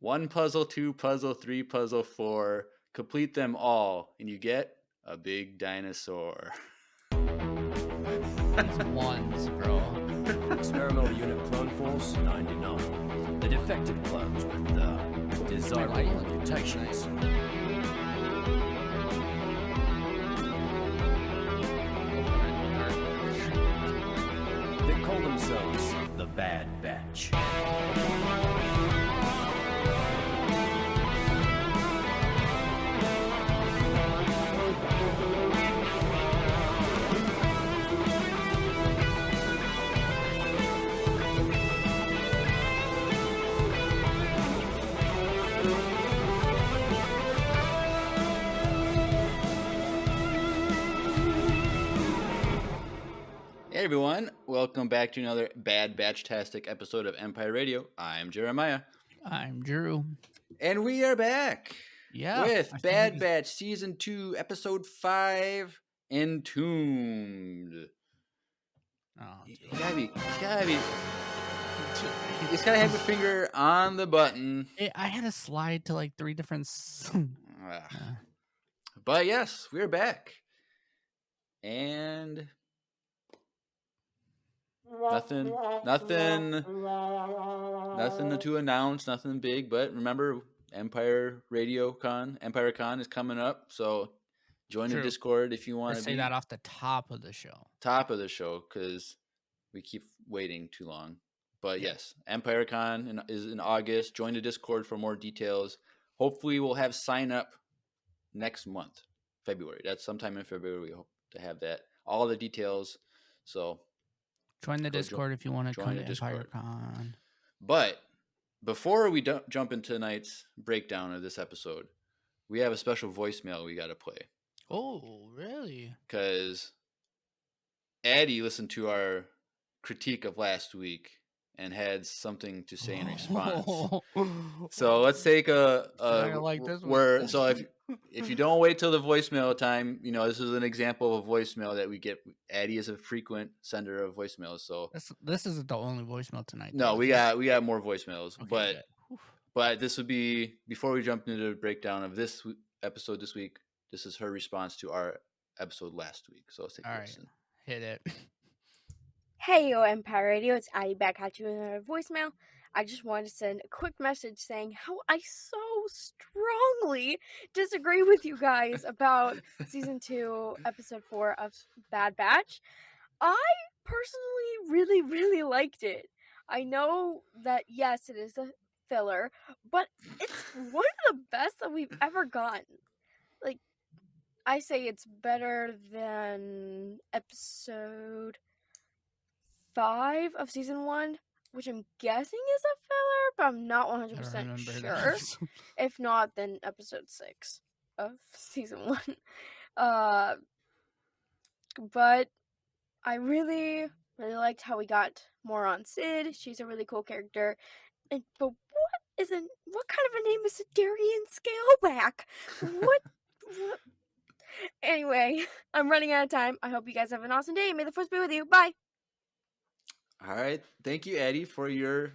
1 puzzle, 2 puzzle, 3 puzzle, 4. Complete them all, and you get a big dinosaur. These ones, bro. Experimental unit clone force 99. The defective clones with the desirable mutations. They call themselves the Bad Batch. Hey everyone, welcome back to another Bad Batch-tastic episode of Empire Radio. I'm Jeremiah. I'm Drew. And we are back with I Bad Batch Season 2, Episode 5, Entombed. Oh, You gotta have your finger on the button. I had to slide to like 3 different. But yes, we're back. And nothing to announce, nothing big, but remember EmpireCon is coming up, so join the Discord if you want to say that off the top of the show. Because we keep waiting too long. But yes, EmpireCon is in August. Join the Discord for more details. Hopefully we'll have sign up next month, February. That's sometime in February we hope to have that. All the details. So join the Discord if you want to come to EmpireCon. But before we jump into tonight's breakdown of this episode, we have a special voicemail we got to play. Oh, really? Because Addie listened to our critique of last week and had something to say in response. So let's take I like this one. So if you don't wait till the voicemail time, this is an example of a voicemail that we get. Addie is a frequent sender of voicemails, so this isn't the only voicemail tonight. No, we got more voicemails, okay, but this would be before we jump into the breakdown of this episode this week. This is her response to our episode last week. So let's take a listen. Hit it. Hey, yo, Empire Radio, it's Addie back at you with another voicemail. I just wanted to send a quick message saying how I so strongly disagree with you guys about Season 2, Episode 4 of Bad Batch. I personally really, really liked it. I know that, yes, it is a filler, but it's one of the best that we've ever gotten. Like, I say it's better than Episode 5 of Season 1, which I'm guessing is a filler, but I'm not 100% sure. If not, then Episode 6 of Season 1. But I really, really liked how we got more on Sid. She's a really cool character. But what kind of a name is Darian Scaleback? What? Anyway, I'm running out of time. I hope you guys have an awesome day. May the force be with you. Bye. All right. Thank you, Addie, for your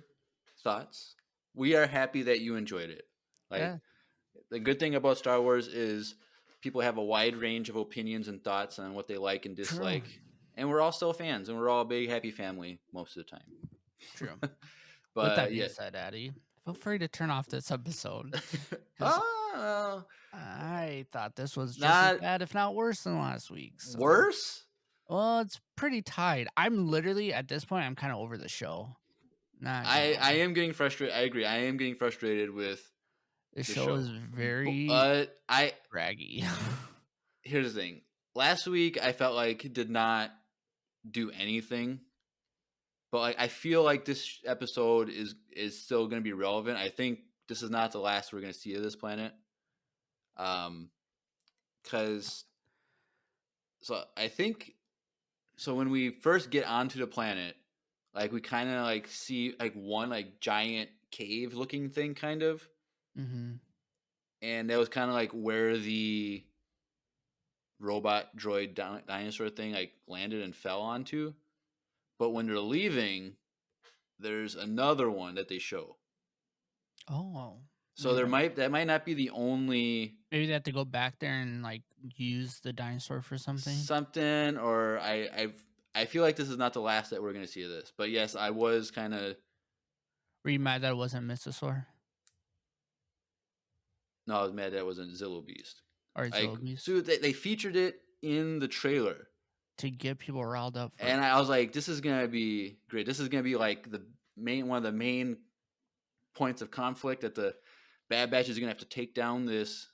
thoughts. We are happy that you enjoyed it. The good thing about Star Wars is people have a wide range of opinions and thoughts on what they like and dislike. True. And we're all still fans, and we're all a big, happy family most of the time. True. But with that being said, Addie, feel free to turn off this episode. I thought this was just as bad, if not worse, than last week. So. Worse? Well, it's pretty tied. I'm literally, at this point, I'm kind of over the show. I am getting frustrated. I agree. I am getting frustrated with the show. Is very draggy. Here's the thing. Last week, I felt like it did not do anything. But I feel like this episode is still going to be relevant. I think this is not the last we're going to see of this planet. Because when we first get onto the planet, like we kind of like see like one like giant cave looking thing kind of. Mm-hmm. And that was kind of like where the robot droid dinosaur thing like landed and fell onto. But when they're leaving, there's another one that they show. Oh. So that might not be the only. Maybe they have to go back there and like use the dinosaur for something. Or I feel like this is not the last that we're gonna see of this. But yes, I was kind of. Were you mad that it wasn't Mythosaur? No, I was mad that it wasn't Zillow Beast. Or Zillow Beast. So they featured it in the trailer to get people riled up. And I was like, this is gonna be great. This is gonna be like one of the main points of conflict, that the Bad Batch is gonna have to take down this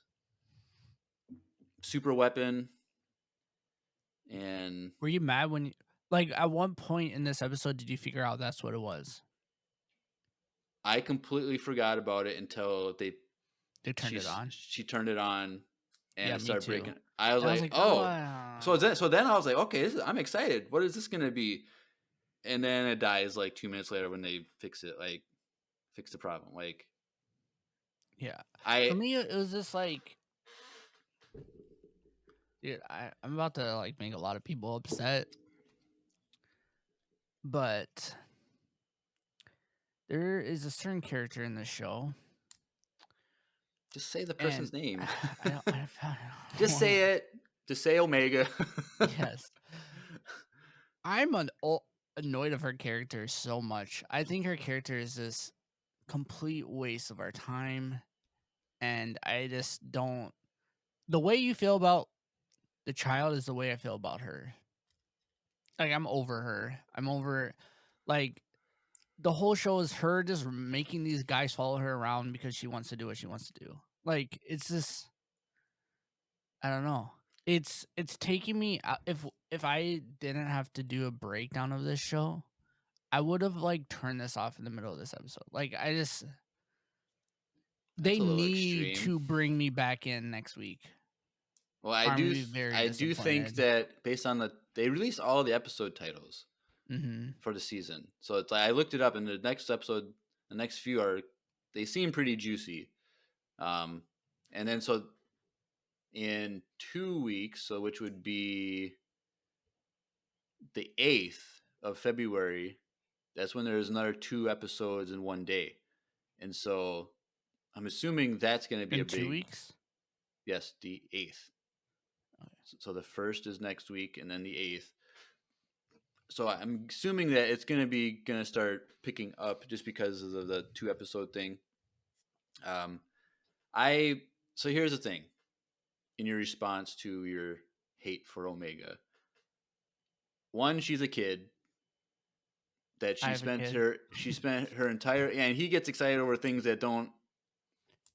super weapon. And were you mad when, like, at one point in this episode, did you figure out that's what it was? I completely forgot about it until they turned it on. She turned it on, and it started breaking. I was like, oh. So then I was like, okay, I'm excited. What is this gonna be? And then it dies like 2 minutes later when they fix it, like fix the problem. Like, yeah, for me it was just like, dude, I'm about to like make a lot of people upset, but there is a certain character in this show. Just say the person's name. I don't Just say it. Just say Omega. Yes. I'm annoyed of her character so much. I think her character is this complete waste of our time. And I just don't... The way you feel about the child is the way I feel about her. Like, I'm over her. I'm over... Like, the whole show is her just making these guys follow her around because she wants to do what she wants to do. Like, it's just... I don't know. It's taking me... If I didn't have to do a breakdown of this show, I would have, like, turned this off in the middle of this episode. Like, I just... They need to bring me back in next week. Well, I do think that based on they released all the episode titles for the season. So it's like, I looked it up, and the next episode, the next few they seem pretty juicy. And then so in 2 weeks, so which would be the 8th of February, that's when there's another 2 episodes in one day. And so I'm assuming that's going to be in 2 weeks? Yes, the 8th. Okay. So the 1st is next week, and then the 8th. So I'm assuming that it's going to start picking up just because of the 2 episode thing. So here's the thing. In your response to your hate for Omega. One, she's a kid. That she spent her entire, and he gets excited over things that don't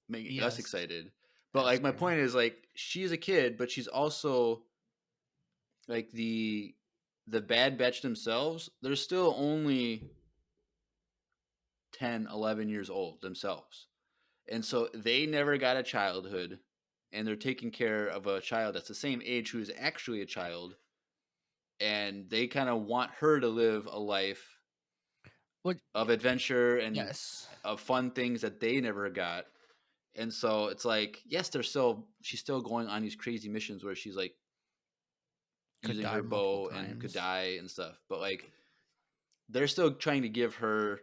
make us excited. But like, my point is, like, she's a kid, but she's also like the Bad Batch themselves. They're still only 10, 11 years old themselves. And so they never got a childhood, and they're taking care of a child that's the same age who is actually a child. And they kind of want her to live a life of adventure and of fun things that they never got. And so it's like, yes, she's still going on these crazy missions where she's like using her bow and could die and stuff. But like, they're still trying to give her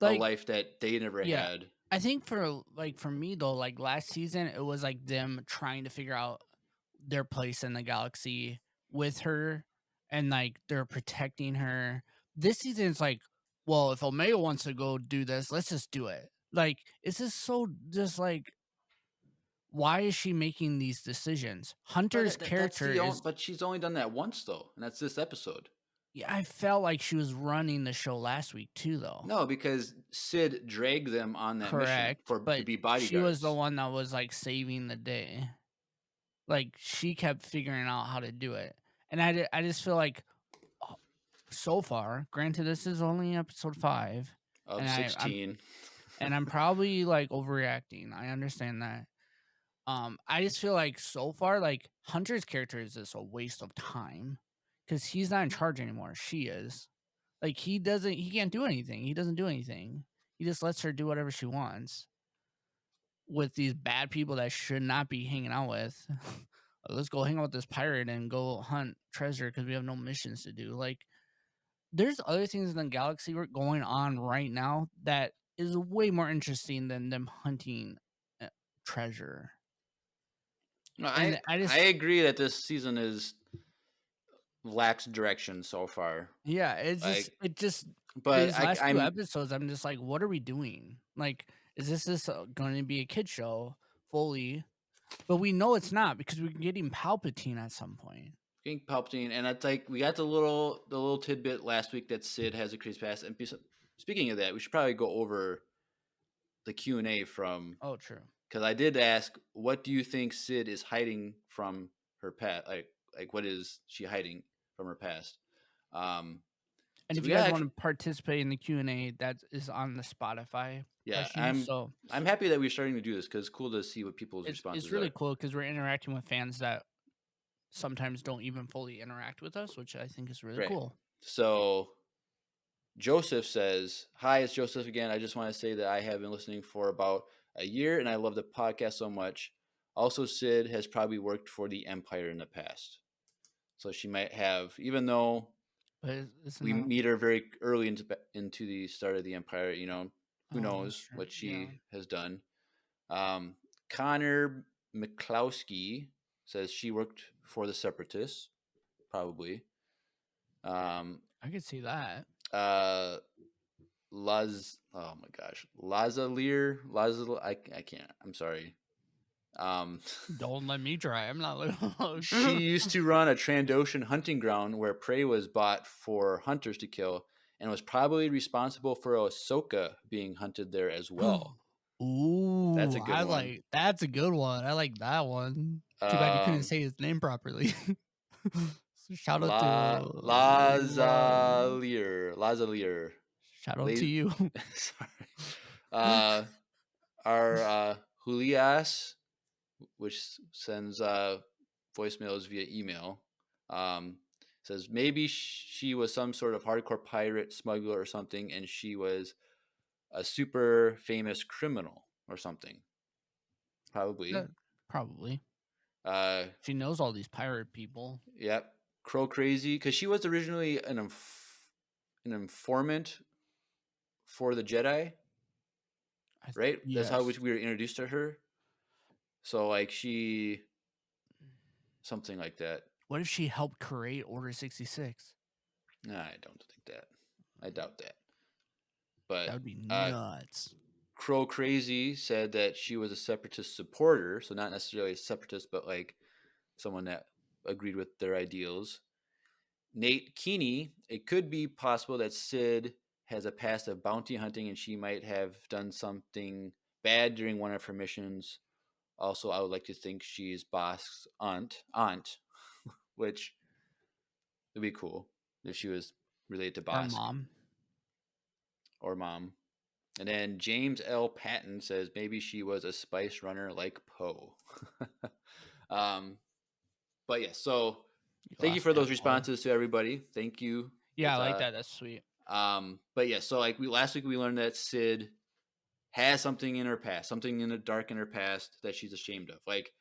a life that they never had. I think for me though, like last season, it was like them trying to figure out their place in the galaxy with her, and like they're protecting her. This season, it's like, well, if Omega wants to go do this, let's just do it. Like, it's just like, why is she making these decisions? Hunter's character but she's only done that once though, and that's this episode. Yeah, I felt like she was running the show last week too, though. No, because Sid dragged them on that mission to be bodyguards. She was the one that was like saving the day. Like, she kept figuring out how to do it, and I just feel like, so far, granted, this is only episode 5 of 16. And I'm probably like overreacting. I understand that. I just feel like so far, like, Hunter's character is just a waste of time because he's not in charge anymore. She is. Like, he can't do anything. He doesn't do anything. He just lets her do whatever she wants with these bad people that should not be hanging out with. Let's go hang out with this pirate and go hunt treasure because we have no missions to do. Like, there's other things in the galaxy going on right now that is way more interesting than them hunting treasure. No, And I I just agree that this season lacks direction so far. yeah, Like, it just but these last 2 I'm episodes, I'm just like, what are we doing? Like, is this going to be a kid show fully? But we know it's not because we're getting Palpatine at some point. getting Palpatine, and it's like we got the little tidbit last week that Sid has a crazy past. And speaking of that, we should probably go over the Q&A from. Oh, true. Because I did ask, what do you think Sid is hiding from her past? Like what is she hiding from her past? And so if we you guys got want to participate in the Q&A, that is on the Spotify yeah, questions. So I'm happy that we're starting to do this because it's cool to see what people's responses it's really are. cool because we're interacting with fans that sometimes don't even fully interact with us, which I think is really Right. cool. So Joseph says, "Hi, it's Joseph again. I just want to say that I have been listening for about a year and I love the podcast so much. Also, Sid has probably worked for the Empire in the past. So she might have, even though But it's we not. meet her very early into the start of the Empire, you know, who Oh, knows sure. what she Yeah. has done. Connor McClowski says she worked for the Separatists, probably. I could see that. Oh my gosh, Lazalier, I can't. I'm sorry. Don't let me try. I'm not. She used to run a Trandoshan hunting ground where prey was bought for hunters to kill, and was probably responsible for Ahsoka being hunted there as well. Ooh, That's a good one. That's a good one. I like that one. Too bad you couldn't say his name properly. So shout out to Lazalier. shout out to you. Sorry. Our Julias, which sends voicemails via email, says maybe she was some sort of hardcore pirate smuggler or something, and she was a super famous criminal or something. Probably. Probably. Uh, She knows all these pirate people. Yep. Crow Crazy, because she was originally an informant for the Jedi, right? Yes. That's how we were introduced to her. So like something like that. What if she helped create Order 66? Nah, I don't think that. I doubt that. But that would be nuts. Crow Crazy said that she was a separatist supporter, so not necessarily a separatist, but like someone that agreed with their ideals. Nate Keeney, it could be possible that Sid has a past of bounty hunting and she might have done something bad during one of her missions. Also, I would like to think she's Bosk's aunt, which would be cool if she was related to Bosk. Or mom. And then James L. Patton says maybe she was a spice runner like Poe. But yeah, so thank you for those responses to everybody. Thank you. Yeah, I like that. That's sweet. But yeah, so like last week we learned that Sid has something in her past, something in the dark in her past that she's ashamed of. Like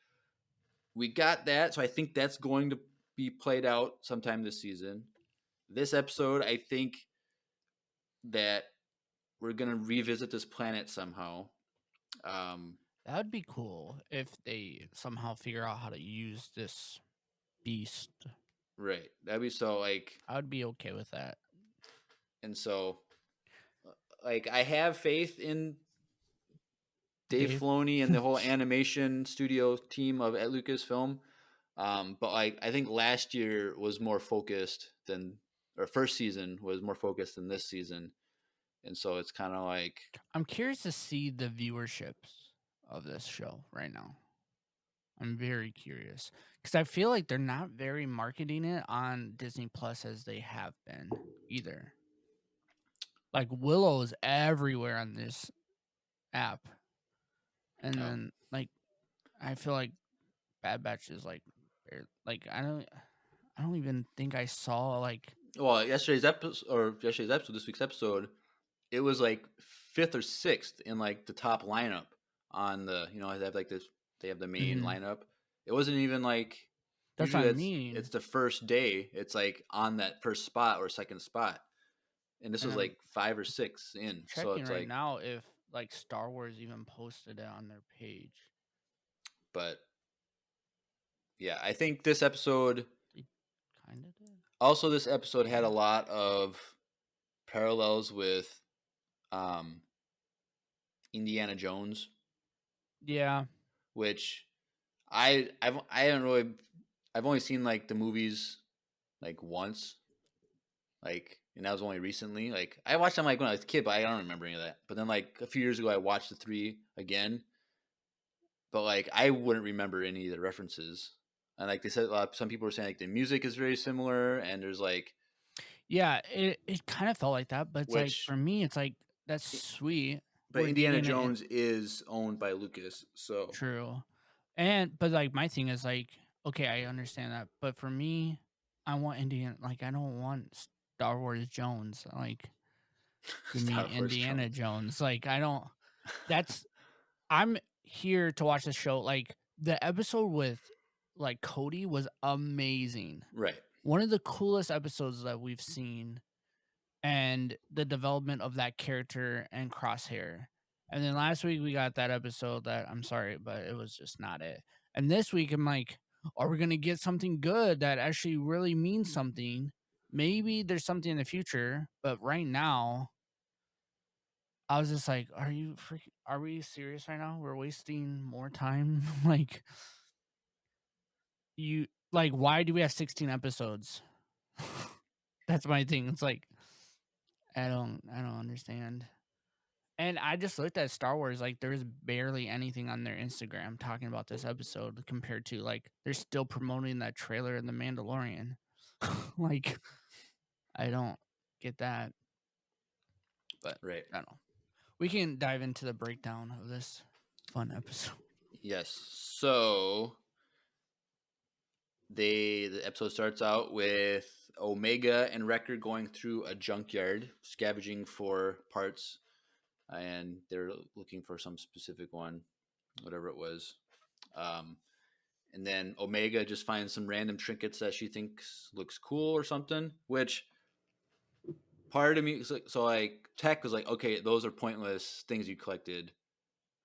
we got that, so I think that's going to be played out sometime this season. This episode, I think that we're gonna revisit this planet somehow. That would be cool if they somehow figure out how to use this beast. Right. That'd be so like I would be okay with that. And so like I have faith in Dave Filoni and the whole animation studio team at Lucasfilm. But like I think last year was more focused than or first season was more focused than this season. And so it's kind of like I'm curious to see the viewerships of this show right now. I'm very curious because I feel like they're not very marketing it on Disney Plus as they have been either. Like Willow is everywhere on this app, and then like I feel like Bad Batch is like I don't even think I saw like yesterday's episode, this week's episode, it was like 5th or 6th in like the top lineup on the they have like this they have the main lineup. It wasn't even like that's what I mean. It's the first day. It's like on that first spot or second spot. and this And was I'm like 5 or 6 in. So checking it's right like, now if like Star Wars even posted it on their page. but yeah, I think this episode. They kind of did. Also, this episode had a lot of parallels with um, Indiana Jones. Yeah. Which I don't really I've only seen like the movies like once, like, and that was only recently. Like I watched them like when I was a kid, but I don't remember any of that. But then like a few years ago, I watched the 3 again, but like I wouldn't remember any of the references. And like they said, some people were saying like the music is very similar, and there's like Yeah, it kind of felt like that, but it's like which, for me, it's like that's sweet. but We're Indiana getting it Jones is owned by Lucas, so true, and but like my thing is like, okay, I understand that, but for me, I want Indiana. Like I don't want Star Wars Jones. Like give me Star Wars Indiana Jones. Jones. Like I don't. That's I'm here to watch the show. Like the episode with like Cody was amazing. Right. One of the coolest episodes that we've seen, and the development of that character and Crosshair. And then last week we got that episode that I'm sorry, but it was just not it. And this week I'm like, are we gonna get something good that actually really means something? Maybe there's something in the future, but right now I was just like, are we serious right now? We're wasting more time. Like you like why do we have 16 episodes? That's my thing. It's like I don't understand. And I just looked at Star Wars, like there's barely anything on their Instagram talking about this episode compared to like they're still promoting that trailer in The Mandalorian. Like I don't get that. But Right. I don't know. We can dive into the breakdown of this fun episode. Yes. So the episode starts out with Omega and Wrecker going through a junkyard, scavenging for parts, and they're looking for some specific one, whatever it was. And then Omega just finds some random trinkets that she thinks looks cool or something, which part of me, so like Tech was like, okay, those are pointless things you collected,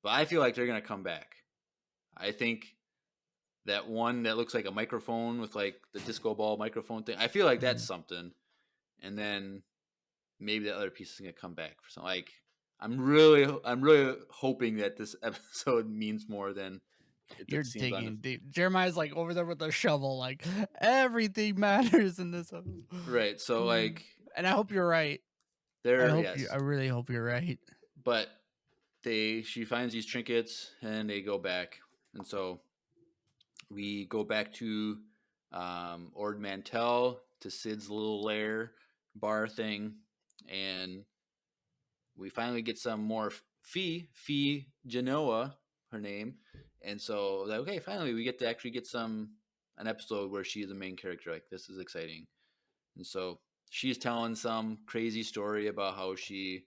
but I feel like they're gonna come back. I think that one that looks like a microphone with like the disco ball microphone thing, I feel like that's something. And then maybe that other piece is gonna come back for something. Like I'm really hoping that this episode means more than You're seems on digging deep. Jeremiah's like over there with a shovel, like everything matters in this episode. Right. So like, and I hope you're right. yes, I really hope you're right. but she finds these trinkets and they go back, and so we go back to Ord Mantell, to Sid's little lair bar thing, and we finally get some more Fee Genoa, her name, and so like, okay, finally we get to actually get an episode where she's the main character. Like this is exciting, and so she's telling some crazy story about how she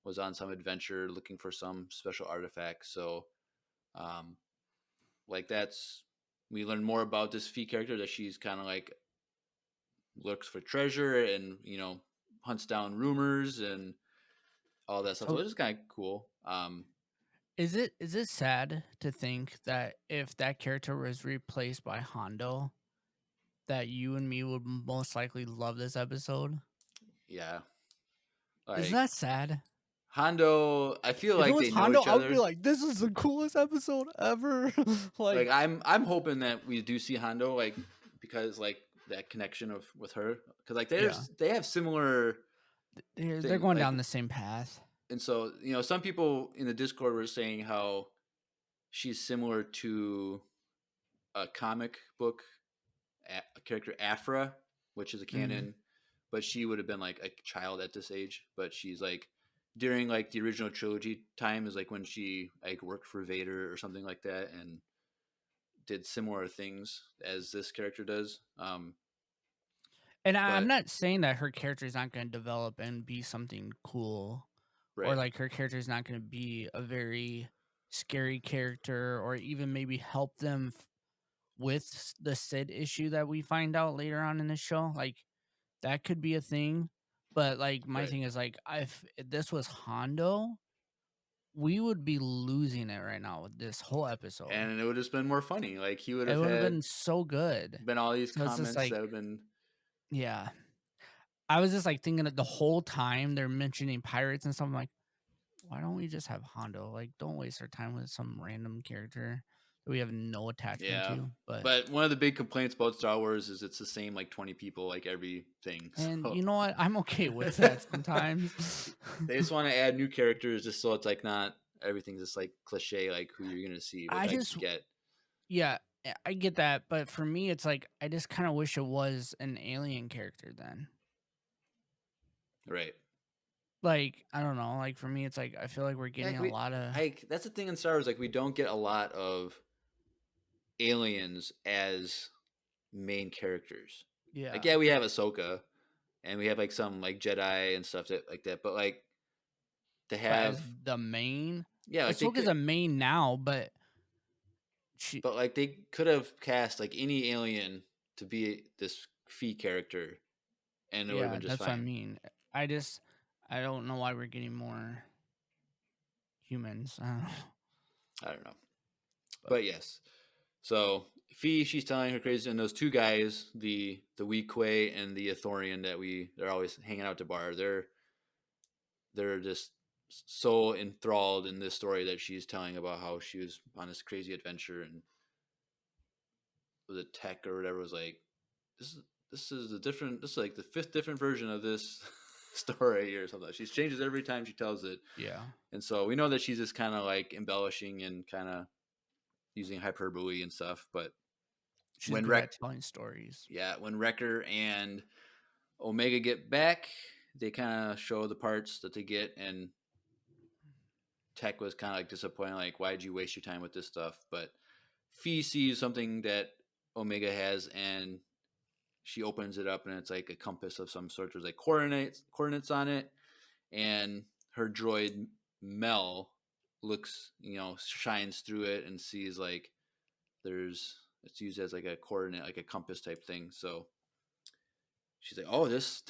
was on some adventure looking for some special artifact. So, like we learn more about this Fee character, that she's kind of like looks for treasure and hunts down rumors and all that stuff. So it's just kind of cool. Is it sad to think that if that character was replaced by Hondo, that you and me would most likely love this episode? Yeah. Isn't that sad? Hondo, I feel If it like was they know Hondo, each I would other. be like, this is the coolest episode ever. like I'm hoping that we do see Hondo, like, because like that connection with her, because like they have similar. They're going down the same path. And so some people in the Discord were saying how she's similar to a comic book character Afra, which is a canon, but she would have been like a child at this age. But she's like during like the original trilogy time is like when she like worked for Vader or something like that, and did similar things as this character does. And I'm not saying that her character is not going to develop and be something cool, or like her character is not going to be a very scary character, or even maybe help them with the Sid issue that we find out later on in the show. Like that could be a thing, But like my Right. thing is like if this was Hondo, we would be losing it right now with this whole episode. And it would have just been more funny. Like he would It have would have had been so good. been all these So it's just comments like, that have been yeah. I was just like thinking that the whole time they're mentioning pirates and stuff. I'm like, why don't we just have Hondo? Like, don't waste our time with some random character that we have no attachment yeah. to. But one of the big complaints about Star Wars is it's the same like 20 people like everything. and So you know what? I'm okay with that sometimes. they just want to add new characters just so it's like not everything's just like cliche like who you're gonna see, which I I just, get. yeah, I get that, but for me, it's like I just kind of wish it was an alien character then. Right. Like, I don't know. Like for me, it's like I feel like we're getting a lot of. That's the thing in Star Wars. Like we don't get a lot of aliens as main characters. Yeah. Like we have Ahsoka, and we have like some like Jedi and stuff like that. But like to But have as the main, like Ahsoka's a main now, but but like they could have cast like any alien to be this Fee character, and it would have been just that's fine. what I mean. I don't know why we're getting more humans. I don't know, but yes. So Fee, she's telling her crazy, and those two guys, the Weequay and the Athorian that they're always hanging out to bar. They're just so enthralled in this story that she's telling about how she was on this crazy adventure and the tech or whatever was like, this is like the fifth different version of this story or something. She changes every time she tells it. Yeah. And so we know that she's just kind of like embellishing and kind of using hyperbole and stuff, but she's good at telling stories. Yeah, when Wrecker and Omega get back, they kind of show the parts that they get, and Tech was kind of like disappointed, like, why'd you waste your time with this stuff? But Fee sees something that Omega has, and she opens it up, and it's like a compass of some sort. There's like coordinates on it, and her droid Mel looks, shines through it and sees like it's used as like a coordinate, like a compass type thing. So she's like, oh, this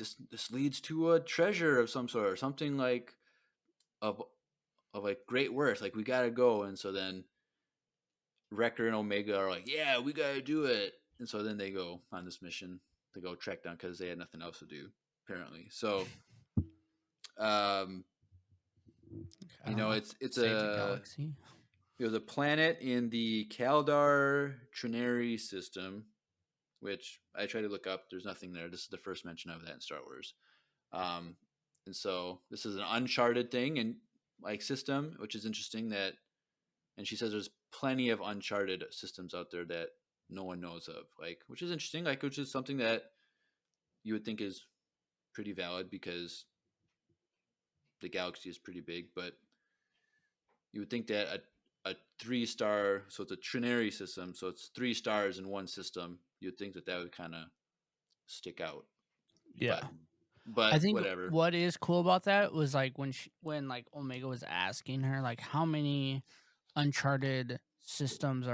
leads to a treasure of some sort, or something like of like great worth. Like we gotta go. And so then Wrecker and Omega are like, yeah, we gotta do it. And so then they go on this mission to go track down because they had nothing else to do apparently. So, it's Save the galaxy. There's a planet in the Kaldar Trinary system, which I tried to look up. There's nothing there. This is the first mention of that in Star Wars. And so this is an uncharted thing and like system, which is interesting and she says there's plenty of uncharted systems out there that no one knows of, like, which is interesting, like, which is something that you would think is pretty valid because the galaxy is pretty big, but you would think that a 3-star, so it's a trinary system, so it's 3 stars in one system, you'd think that would kind of stick out. Yeah. But I think whatever. What is cool about that was like when like Omega was asking her like how many uncharted systems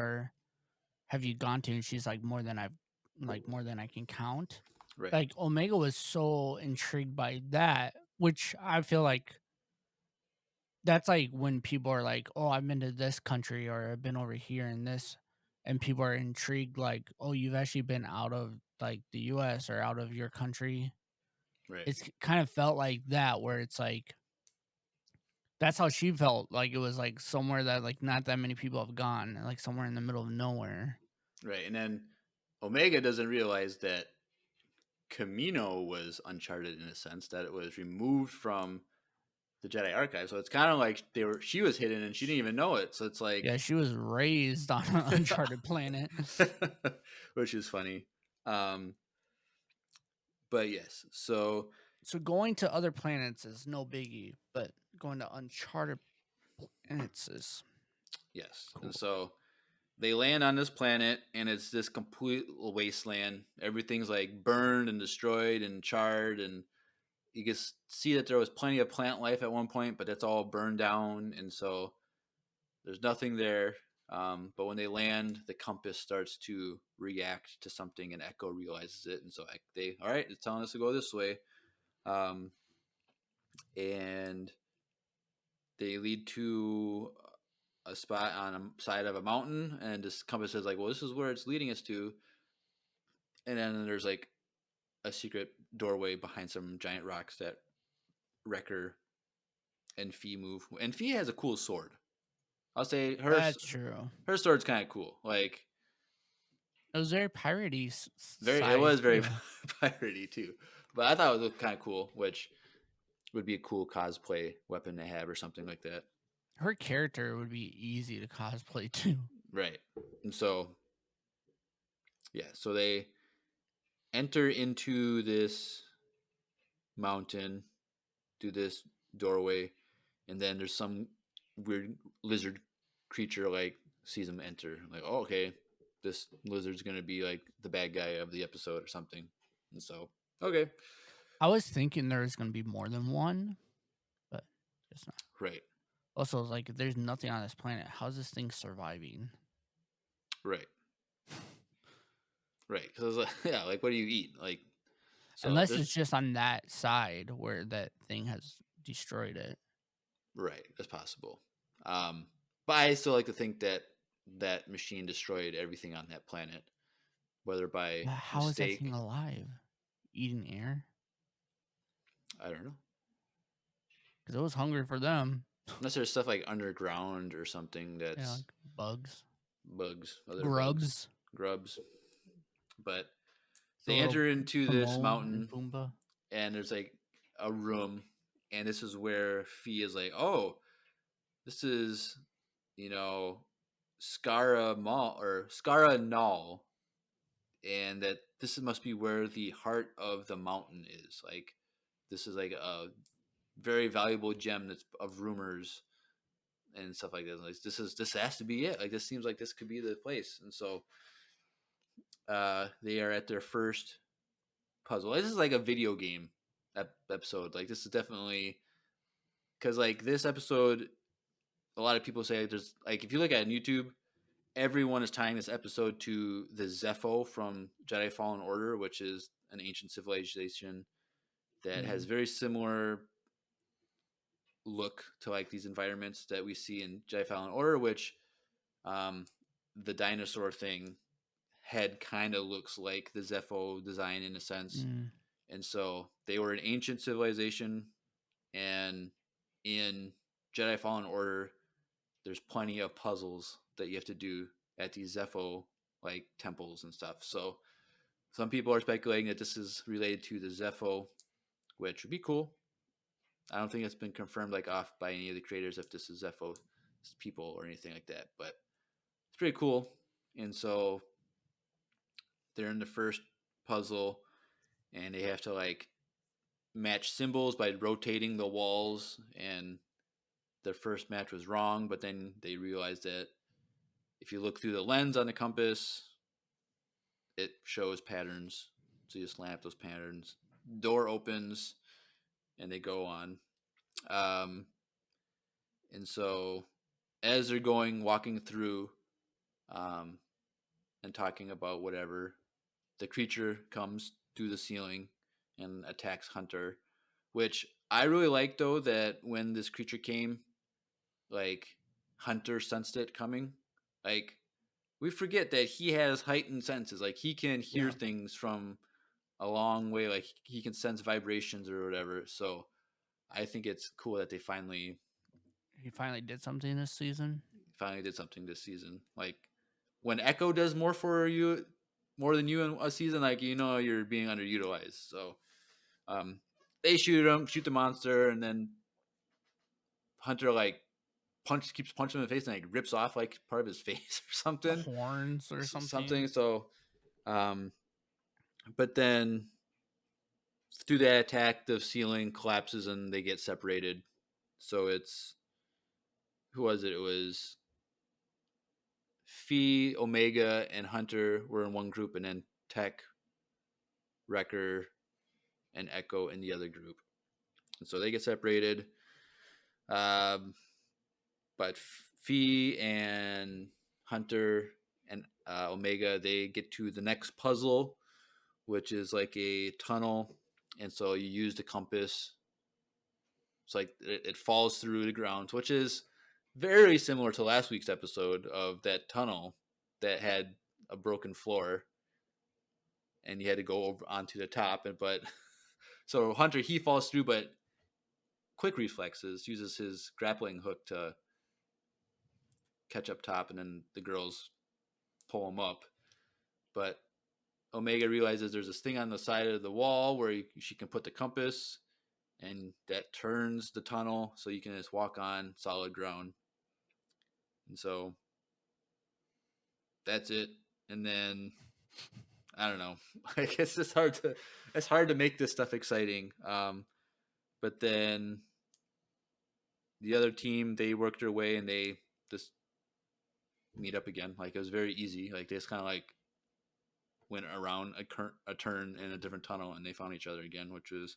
have you gone to, and she's like more than I can count. Right. Like Omega was so intrigued by that, which I feel like that's like when people are like, oh, I've been to this country or I've been over here in this, and people are intrigued like, oh, you've actually been out of like the US or out of your country. Right. It's kind of felt like that, where it's like that's how she felt, like it was like somewhere that like not that many people have gone, like somewhere in the middle of nowhere. Right. And then Omega doesn't realize that Camino was uncharted in a sense, that it was removed from the Jedi Archive. So it's kind of like she was hidden and she didn't even know it. So it's like, yeah, she was raised on an uncharted planet, which is funny. But yes, so going to other planets is no biggie, but going to uncharted planets is yes. cool. And so they land on this planet, and it's this complete wasteland. Everything's like burned and destroyed and charred, and you can see that there was plenty of plant life at one point, but that's all burned down, and so there's nothing there. But when they land, the compass starts to react to something, and Echo realizes it, and so all right, it's telling us to go this way. and they lead to a spot on a side of a mountain, and this compass is like, well, this is where it's leading us to. And then there's like a secret doorway behind some giant rocks that Wrecker and Fee move. And Fee has a cool sword. I'll say That's true. her sword's kind of cool. Like, it was very piratey. it was very piratey too. But I thought it was kind of cool, which would be a cool cosplay weapon to have or something like that. Her character would be easy to cosplay too. Right. And so, yeah, so they enter into this mountain through this doorway, and then there's some weird lizard creature like sees them enter. Like, oh, okay, this lizard's gonna be like the bad guy of the episode or something. And so, okay. I was thinking there was gonna be more than one, but it's not. Right. Also, like, if there's nothing on this planet, how's this thing surviving? Right. Right. Because yeah, like, what do you eat? Like, so unless it's just on that side where that thing has destroyed it. Right. That's possible. But I still like to think that that machine destroyed everything on that planet, whether by how mistake. Is that thing alive? Eating air? I don't know. Because it was hungry for them. Unless there's stuff like underground or something that's like bugs, other grubs. But they enter into this mountain, and there's like a room, and this is where Fee is like, oh, this is, Skara Null, and that this must be where the heart of the mountain is. Like, this is like a very valuable gem that's of rumors and stuff like that. Like, this has to be it. Like, this seems like this could be the place. And so they are at their first puzzle. This is like a video game episode. Like, this is definitely, because like this episode, a lot of people say there's like, if you look at YouTube, everyone is tying this episode to the Zepho from Jedi Fallen Order, which is an ancient civilization that has very similar look to like these environments that we see in Jedi Fallen Order, which the dinosaur thing head kind of looks like the Zepho design in a sense. And so they were an ancient civilization, and in Jedi Fallen Order there's plenty of puzzles that you have to do at these Zepho like temples and stuff. So some people are speculating that this is related to the Zepho, which would be cool. I don't think it's been confirmed like off by any of the creators if this is Zepho people or anything like that, but it's pretty cool. And so they're in the first puzzle, and they have to like match symbols by rotating the walls, and their first match was wrong, but then they realized that if you look through the lens on the compass, it shows patterns. So you just line up those patterns. Door opens, and they go on. And so as they're walking through and talking about whatever, the creature comes through the ceiling and attacks Hunter, which I really like, though, that when this creature came, like, Hunter sensed it coming. Like, we forget that he has heightened senses. Like, he can hear things from a long way. Like, he can sense vibrations or whatever. So I think it's cool that he finally did something this season. Like, when Echo does more for you, more than you in a season, like, you're being underutilized. So they shoot the monster, and then Hunter like keeps punching him in the face and like rips off like part of his face or something, horns or something. So but then through that attack, the ceiling collapses and they get separated. So it's, who was it? It was Fee, Omega, and Hunter were in one group, and then Tech, Wrecker, and Echo in the other group. And so they get separated. But Fee and Hunter and Omega, they get to the next puzzle, which is like a tunnel. And so you use the compass So like it falls through the ground, which is very similar to last week's episode of that tunnel that had a broken floor, and you had to go over onto the top. But so Hunter, he falls through, but quick reflexes, uses his grappling hook to catch up top, and then the girls pull him up. But Omega realizes there's this thing on the side of the wall where she can put the compass, and that turns the tunnel so you can just walk on solid ground. And so that's it. And then I don't know. I guess it's hard to make this stuff exciting. But then the other team, they worked their way and they just meet up again. Like it was very easy. Like they just kind of like went around a turn in a different tunnel and they found each other again, which was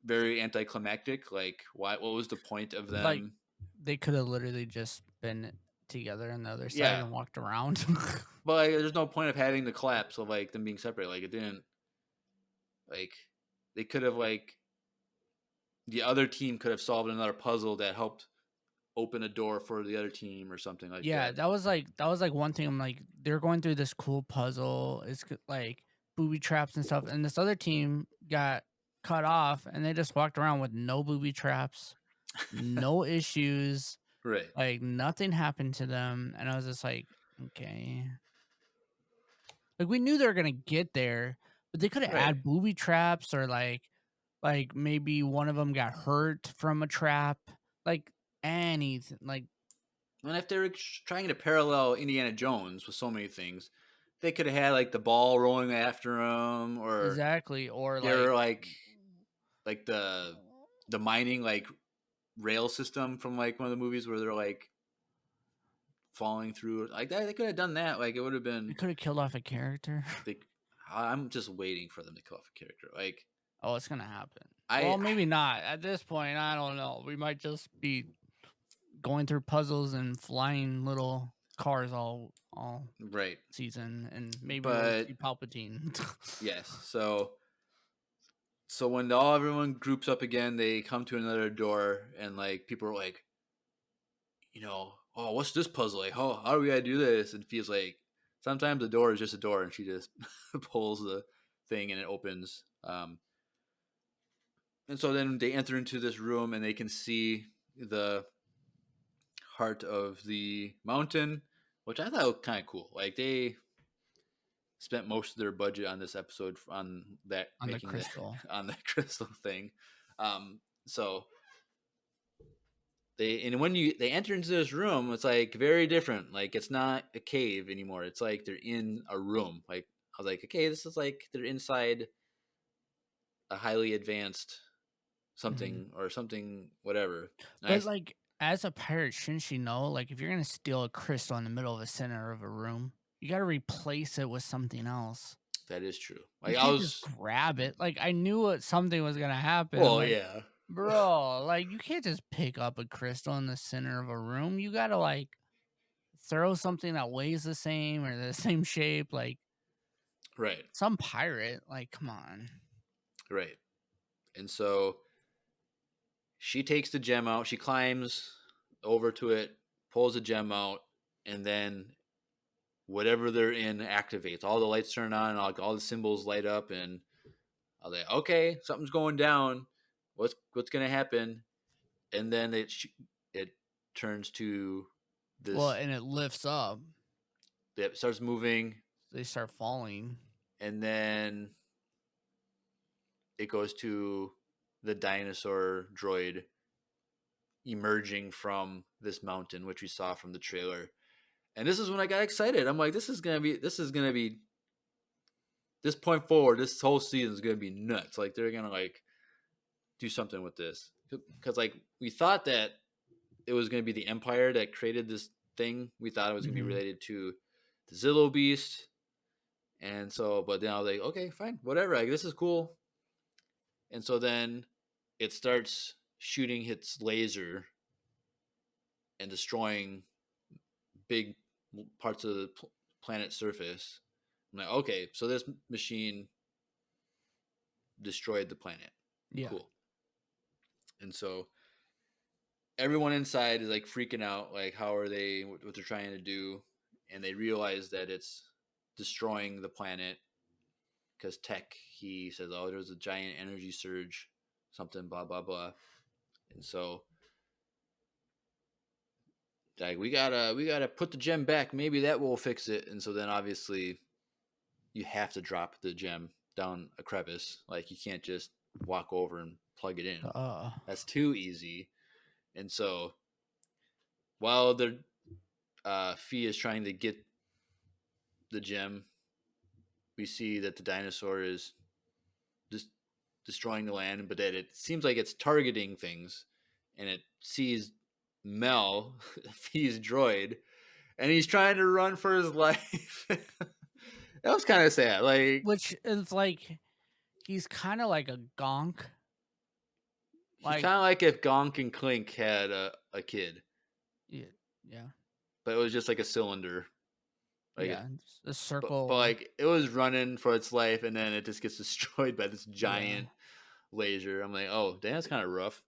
very anticlimactic. Like what was the point of them? Like they could have literally just been together on the other side Yeah. and walked around. But like, there's no point of having the collapse of like them being separate. Like it didn't. Like they could have like the other team could have solved another puzzle that helped open a door for the other team or something like that. That was like one thing. I'm like, they're going through this cool puzzle. It's like booby traps and stuff, and this other team got cut off, and they just walked around with no booby traps, no issues. Right. Like nothing happened to them, and I was just like, okay. Like we knew they were gonna get there, but they could have add booby traps or like maybe one of them got hurt from a trap, like anything, like. And if they were trying to parallel Indiana Jones with so many things, they could have had like the ball rolling after them, or exactly, or they're like the mining like rail system from like one of the movies where they're like falling through like that. They could have done that. Like it would have been. They could have killed off a character. I'm just waiting for them to kill off a character. Like, oh, it's gonna happen. Well, maybe not at this point. I don't know. We might just be going through puzzles and flying little cars all right season, and maybe we'll see Palpatine. Yes. So when everyone groups up again, they come to another door, and like people are like, oh, what's this puzzle? Like, how are we gonna do this? And feels like sometimes the door is just a door, and she just pulls the thing and it opens. And so then they enter into this room, and they can see the heart of the mountain, which I thought was kind of cool. Like they spent most of their budget on this episode on that on the crystal crystal thing. So when they enter into this room, it's like very different. Like it's not a cave anymore. It's like they're in a room. Like I was like, okay, this is like they're inside a highly advanced something or something, whatever. But like as a pirate, shouldn't she know? Like if you're gonna steal a crystal in the middle of the center of a room, you got to replace it with something else. That is true. Like you can't just grab it. Like I knew something was gonna happen. Well, like, yeah, bro. Like you can't just pick up a crystal in the center of a room. You gotta like throw something that weighs the same or the same shape. Like, right. Some pirate. Like, come on. Right. And so she takes the gem out. She climbs over to it, pulls the gem out, and then whatever they're in activates. All the lights turn on, and all the symbols light up, and I was like, okay, something's going down. What's gonna happen? And then it turns to this. Well, and it lifts up. It starts moving. They start falling, and then it goes to the dinosaur droid emerging from this mountain, which we saw from the trailer. And this is when I got excited. I'm like, this is gonna be this point forward, this whole season is gonna be nuts. Like they're gonna like do something with this. Because like we thought that it was gonna be the Empire that created this thing. We thought it was gonna be related to the Zillow Beast. And so, but then I was like, okay, fine, whatever. Like this is cool. And so then it starts shooting its laser and destroying big parts of the planet's surface. I'm like, okay, so this machine destroyed the planet. Yeah. Cool. And so everyone inside is like freaking out, like how are they, what they're trying to do, and they realize that it's destroying the planet because Tech, he says, oh, there's a giant energy surge, something, blah blah blah, and so like we gotta put the gem back, maybe that will fix it. And so then obviously you have to drop the gem down a crevice, like you can't just walk over and plug it in. That's too easy. And so while the Fee is trying to get the gem, we see that the dinosaur is just destroying the land, but that it seems like it's targeting things, and it sees Mel, Fee's droid, and he's trying to run for his life. That was kind of sad. Like, which is like he's kind of like a gonk. He's kind of like if Gonk and Clink had a kid. Yeah. But it was just like a cylinder. Like a circle. But like it was running for its life, and then it just gets destroyed by this giant laser. I'm like, oh, damn, that's kind of rough.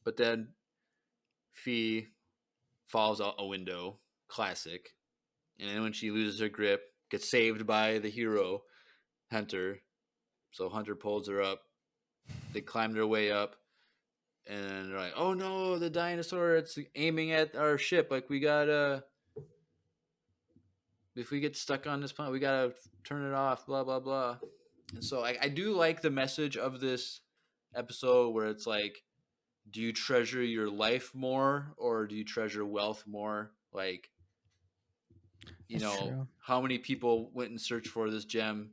But then Fee falls out a window, classic. And then when she loses her grip, gets saved by the hero, Hunter. So Hunter pulls her up. They climb their way up. And they're like, oh no, the dinosaur, it's aiming at our ship. Like, we gotta, if we get stuck on this planet, we gotta turn it off, blah, blah, blah. And so I do like the message of this episode where it's like, do you treasure your life more or do you treasure wealth more? Like, you That's know, true. How many people went and searched for this gem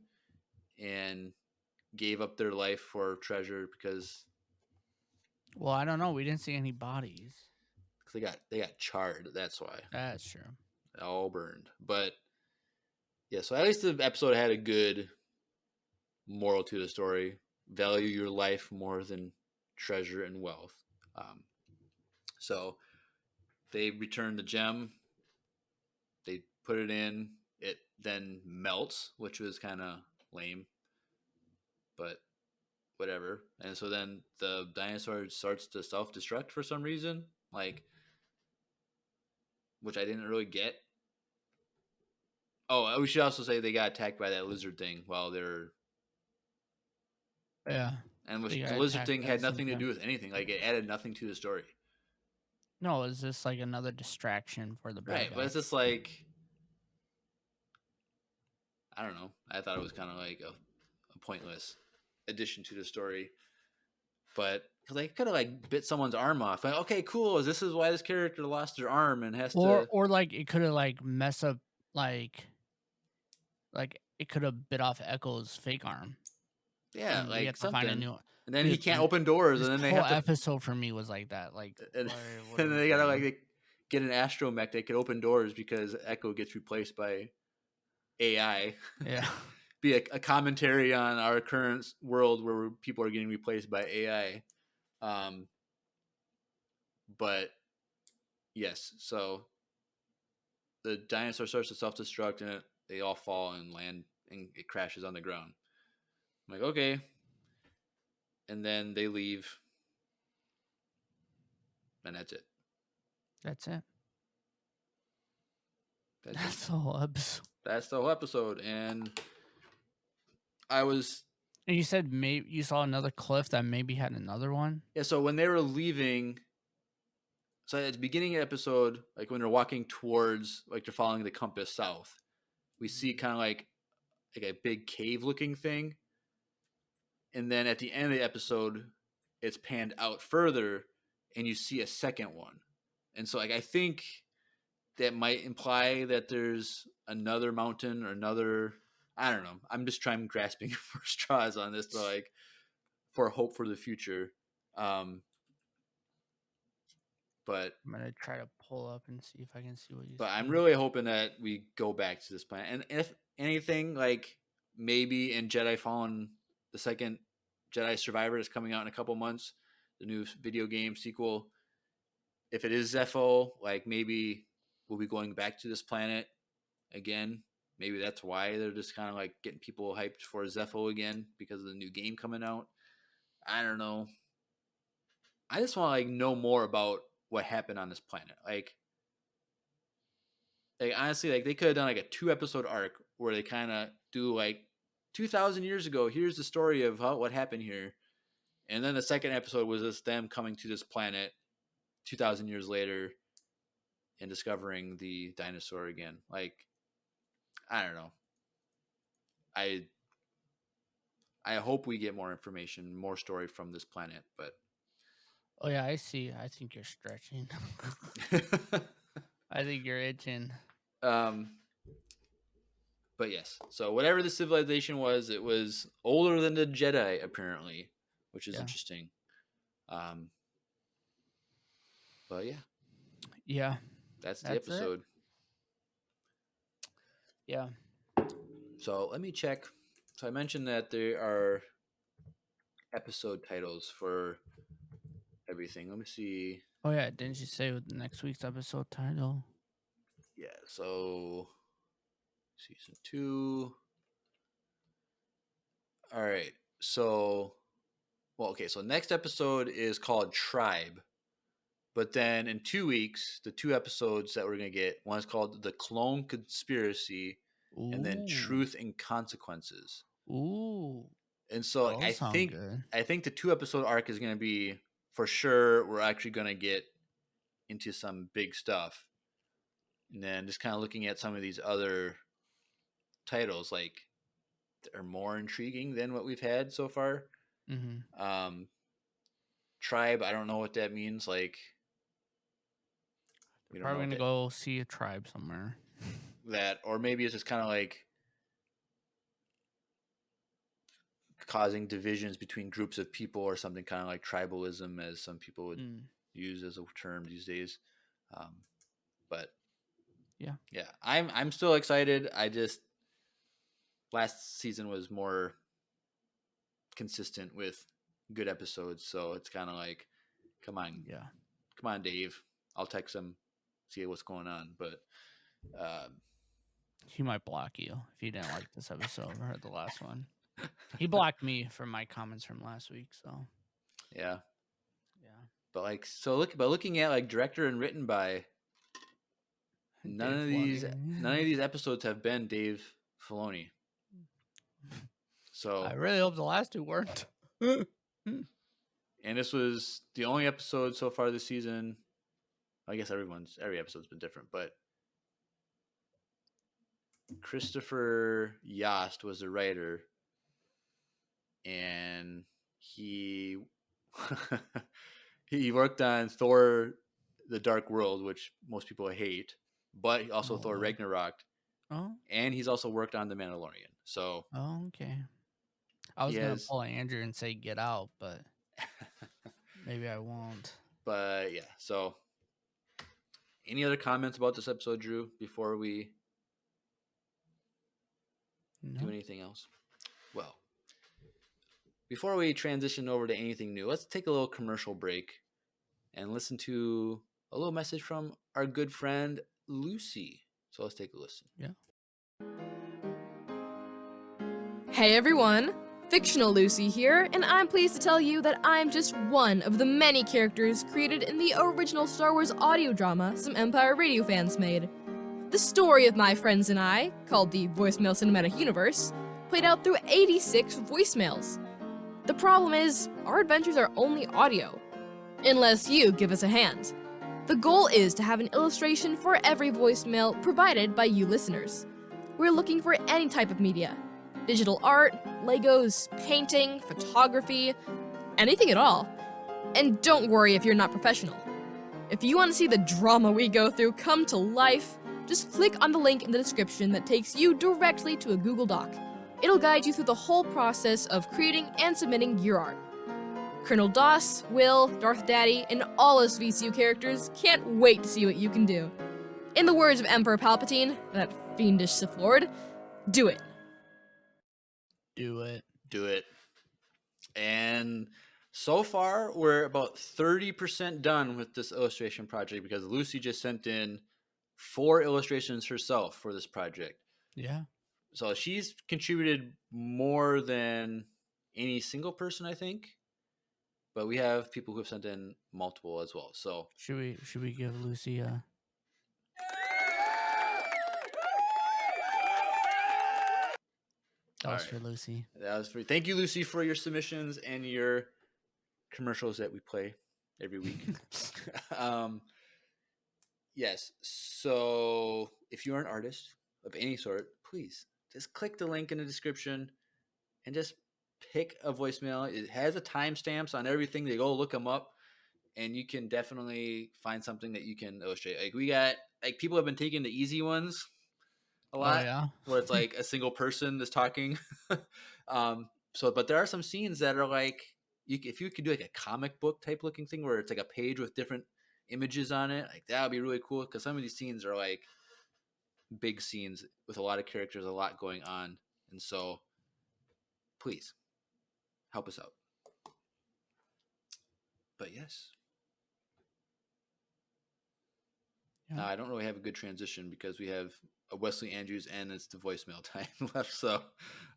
and gave up their life for treasure because... Well, I don't know. We didn't see any bodies. They got charred. That's why. That's true. All burned. But yeah, so at least the episode had a good moral to the story. Value your life more than treasure and wealth. So they return the gem. They put it in. It then melts, which was kind of lame. But whatever. And so then the dinosaur starts to self-destruct for some reason, like, which I didn't really get. Oh, we should also say they got attacked by that lizard thing while they're... Yeah. And the lizard thing had nothing to do with anything. Like, it added nothing to the story. No, it's just like another distraction for the bad Right, guy. but it's just like... I don't know. I thought it was kind of like a pointless addition to the story. But because I could have like bit someone's arm off. Like, okay, cool. This is why this character lost their arm and has to... Or like it could have like messed up like it could have bit off Echo's fake arm. Yeah, and like something. Find a new one. And then he can't open doors, and then they have to... episode for me was like that. Like, and then they gotta like get an astromech that could open doors because Echo gets replaced by AI. Yeah. Be a commentary on our current world where people are getting replaced by AI. But yes, so the dinosaur starts to self-destruct, and they all fall and land, and it crashes on the ground. I'm like, okay. And then they leave, and that's it. That's it. That's the whole episode. That's the whole episode, and I was... And you said maybe you saw another cliff that maybe had another one? Yeah, so when they were leaving... So at the beginning of the episode, like when they're walking towards, like they're following the compass south, we see kind of like a big cave-looking thing. And then at the end of the episode, it's panned out further, and you see a second one. And so like I think that might imply that there's another mountain or another... I don't know. I'm just grasping for straws on this, to like, for hope for the future. But I'm gonna try to pull up and see if I can see what you. But I'm really hoping that we go back to this planet, and if anything, like maybe in Jedi Fallen, the second Jedi Survivor is coming out in a couple months, the new video game sequel. If it is Zepho, like maybe we'll be going back to this planet again. Maybe that's why they're just kind of like getting people hyped for Zepho again because of the new game coming out. I don't know. I just want to like know more about what happened on this planet. Like honestly, like they could have done like a 2-episode arc where they kind of do like 2,000 years ago. Here's the story of what happened here, and then the second episode was just them coming to this planet 2,000 years later and discovering the dinosaur again. Like, I don't know. I hope we get more information, more story from this planet, but Oh yeah, I see. I think you're stretching. I think you're itching. But yes, so whatever the civilization was, it was older than the Jedi apparently, which is interesting. But yeah, that's the episode. Yeah. So let me check. So I mentioned that there are episode titles for everything. Let me see. Oh yeah, didn't you say with next week's episode title? Yeah, so season 2. All right. So so next episode is called Tribe. But then in 2 weeks, the 2 episodes that we're going to get, one is called The Clone Conspiracy and then Truth and Consequences. Ooh. And so I think the 2-episode arc is going to be, for sure, we're actually going to get into some big stuff. And then just kind of looking at some of these other titles, like, are more intriguing than what we've had so far. Mm-hmm. Tribe, I don't know what that means. Like, we're probably going to go see a tribe somewhere. That, or maybe it's just kind of like causing divisions between groups of people or something, kind of like tribalism, as some people would use as a term these days. But yeah, I'm still excited. I just, last season was more consistent with good episodes, so it's kind of like, come on, Dave. I'll text him, see what's going on, but he might block you if you didn't like this episode or the last one. He blocked me for my comments from last week, so yeah. But like, looking at like director and written by, none of these episodes have been Dave Filoni. So I really hope the last 2 weren't. And this was the only episode so far this season. I guess every episode's been different, but Christopher Yost was the writer, and he he worked on Thor: The Dark World, which most people hate, but also Thor: Ragnarok. Oh. And he's also worked on The Mandalorian. So. Oh, okay. I was gonna pull Andrew and say get out, but maybe I won't. But yeah, so any other comments about this episode, Drew, before we do anything else? Well, before we transition over to anything new, let's take a little commercial break and listen to a little message from our good friend Lucy. So let's take a listen. Yeah. Hey everyone, Fictional Lucy here, and I'm pleased to tell you that I'm just one of the many characters created in the original Star Wars audio drama some Empire Radio fans made. The story of my friends and I, called the Voicemail Cinematic Universe, played out through 86 voicemails. The problem is, our adventures are only audio, unless you give us a hand. The goal is to have an illustration for every voicemail provided by you listeners. We're looking for any type of media. Digital art, Legos, painting, photography, anything at all. And don't worry if you're not professional. If you want to see the drama we go through come to life, just click on the link in the description that takes you directly to a Google Doc. It'll guide you through the whole process of creating and submitting your art. Colonel Doss, Will, Darth Daddy, and all us VCU characters can't wait to see what you can do. In the words of Emperor Palpatine, that fiendish Sith Lord, do it. Do it. Do it. And so far, we're about 30% done with this illustration project because Lucy just sent in 4 illustrations herself for this project. Yeah. So she's contributed more than any single person, I think. but we have people who have sent in multiple as well. So should we give Lucy a? That was for Lucy. That was free. Thank you, Lucy, for your submissions and your commercials that we play every week. Yes. So if you're an artist of any sort, please just click the link in the description and just pick a voicemail. It has a timestamps on everything. They go look them up, and you can definitely find something that you can illustrate. Like we got, like people have been taking the easy ones a lot, yeah? where it's like a single person is talking. So, but there are some scenes that are like, if you could do like a comic book type looking thing where it's like a page with different images on it, like that would be really cool, because some of these scenes are like big scenes with a lot of characters, a lot going on, and so please help us out. But yes. Yeah. I don't really have a good transition because we have a Wesley Andrews and it's the voicemail time left. So,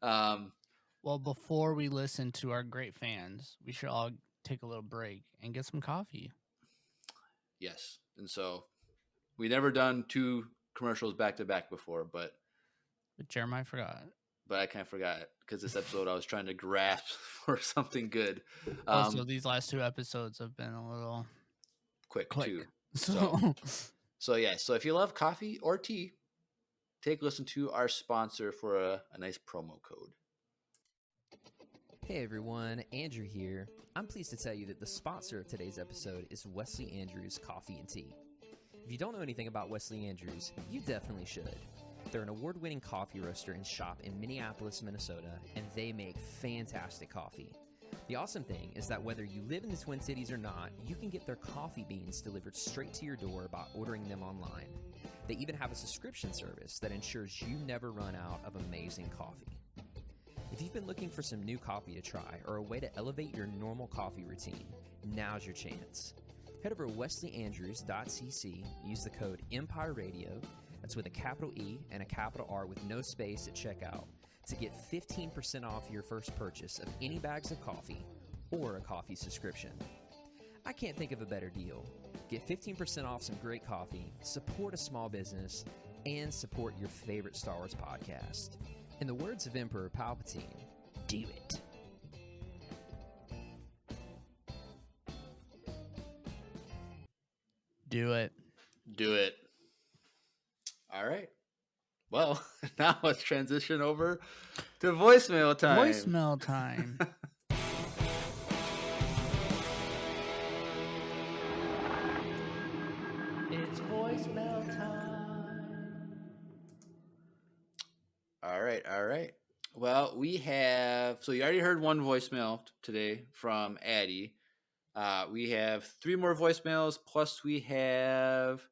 Well, before we listen to our great fans, we should all take a little break and get some coffee. yes. And so we never done 2 commercials back to back before, but Jeremiah forgot. But I kind of forgot because this episode I was trying to grasp for something good. Also, these last 2 episodes have been a little quick. Too. So yeah. So if you love coffee or tea, take a listen to our sponsor for a nice promo code. Hey everyone, Andrew here. I'm pleased to tell you that the sponsor of today's episode is Wesley Andrews Coffee and Tea. If you don't know anything about Wesley Andrews, you definitely should. They're an award-winning coffee roaster and shop in Minneapolis, Minnesota, and they make fantastic coffee. The awesome thing is that whether you live in the Twin Cities or not, you can get their coffee beans delivered straight to your door by ordering them online. They even have a subscription service that ensures you never run out of amazing coffee. If you've been looking for some new coffee to try or a way to elevate your normal coffee routine, now's your chance. Head over to wesleyandrews.cc, use the code Empire Radio, that's with a capital E and a capital R with no space at checkout, to get 15% off your first purchase of any bags of coffee or a coffee subscription. I can't think of a better deal. Get 15% off some great coffee, support a small business, and support your favorite Star Wars podcast. In the words of Emperor Palpatine, do it. do it. Do it. All right. Well, now let's transition over to voicemail time. Voicemail time. It's voicemail time. All right. Well, we have, so you already heard one voicemail today from Addie. We have 3 more voicemails, plus we have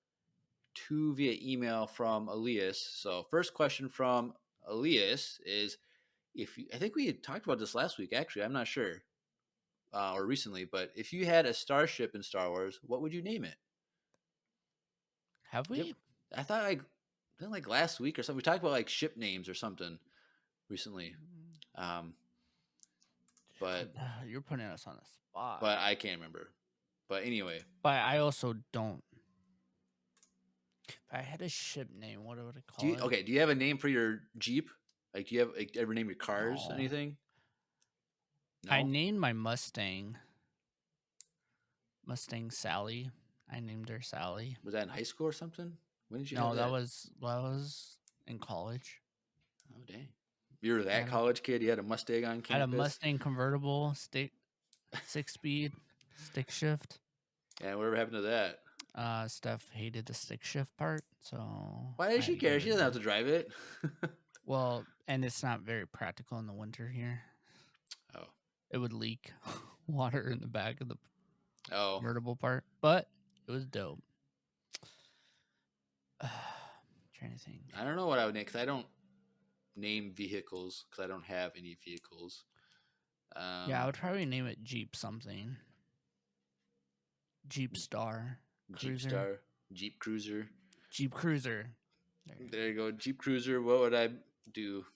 2 via email from Elias. So first question from Elias is, I think we had talked about this last week, actually, I'm not sure, or recently, but if you had a starship in Star Wars, what would you name it? Have we? Yep. I thought like last week or something, we talked about like ship names or something recently. But you're putting us on the spot. But I can't remember. But anyway. But I also don't. If I had a ship name, what would I call it? Okay, do you have a name for your Jeep? Like, do you have ever name your cars anything? No? I named my Mustang Sally. I named her Sally. Was that in high school or something? When did you? No, that was in college. Oh dang! You were that college kid. You had a Mustang on campus. I had a Mustang convertible, 6-speed, stick shift. Yeah, whatever happened to that? Steph hated the stick shift part, so why does she care? She doesn't have to drive it. Well, and it's not very practical in the winter here. Oh, it would leak water in the back of the convertible part, but it was dope. Trying to think. I don't know what I would name, because I don't name vehicles, because I don't have any vehicles. Yeah, I would probably name it Jeep something. Jeep Star. Cruiser. Jeep Cruiser. Jeep Cruiser. There you go. Jeep Cruiser. What would I do?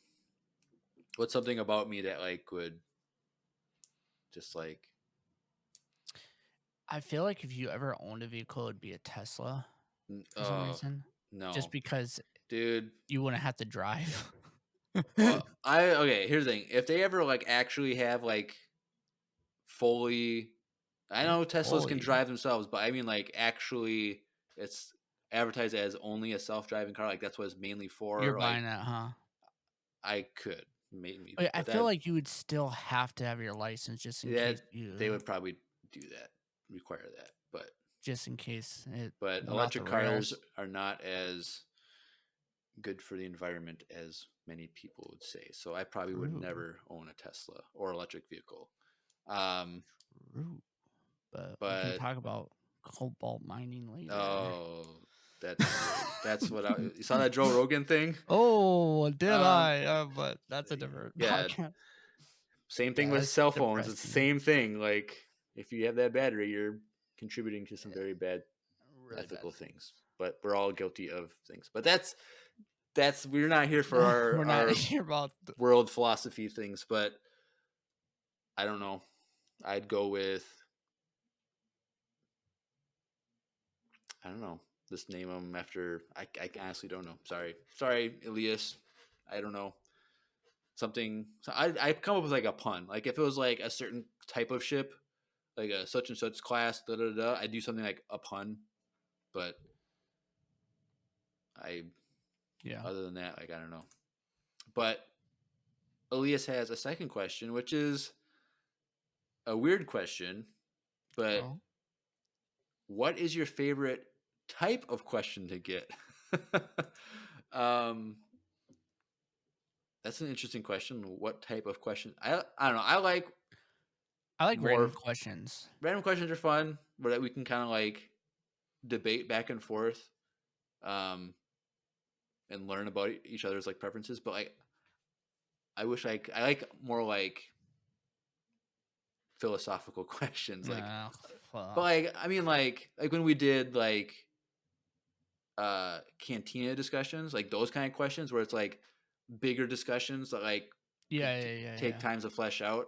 What's something about me that like would just like I feel like if you ever owned a vehicle, it'd be a Tesla for some reason. No, Just because dude. you wouldn't have to drive. Well, here's the thing. If they ever like actually have like fully, I know Teslas can Fully. drive themselves, but I mean like actually it's advertised as only a self-driving car. Like that's what it's mainly for. You're like buying that, huh? I could maybe. Wait, I but feel like you would still have to have your license just in case you. they would probably do that, require that, but just in case it. but went off the electric cars rails. are not as good for the environment as many people would say. So I probably would True. never own a Tesla or electric vehicle. True. But we can talk about cobalt mining later. Oh, that's what you saw that Joe Rogan thing. Oh, did I? But that's a different podcast. Same thing with cell phones. It's the same thing. Like if you have that battery, you're contributing to some very bad ethical things. But we're all guilty of things. But that's we're not here for we're not here about world philosophy things. But I don't know. I'd go with, I don't know. Just name them after. I honestly don't know. Sorry, Elias. I don't know. Something. So I come up with like a pun. Like if it was like a certain type of ship, like a such and such class, I'd do something like a pun. But other than that, like I don't know. But Elias has a second question, which is a weird question. But what is your favorite type of question to get? That's an interesting question. What type of question? I don't know. I like random questions. Random questions are fun, where we can kind of like debate back and forth, and learn about each other's like preferences. But like, I wish I like more like philosophical questions, like. But like, I mean, like when we did like cantina discussions, like those kind of questions where it's like bigger discussions that like take times to flesh out,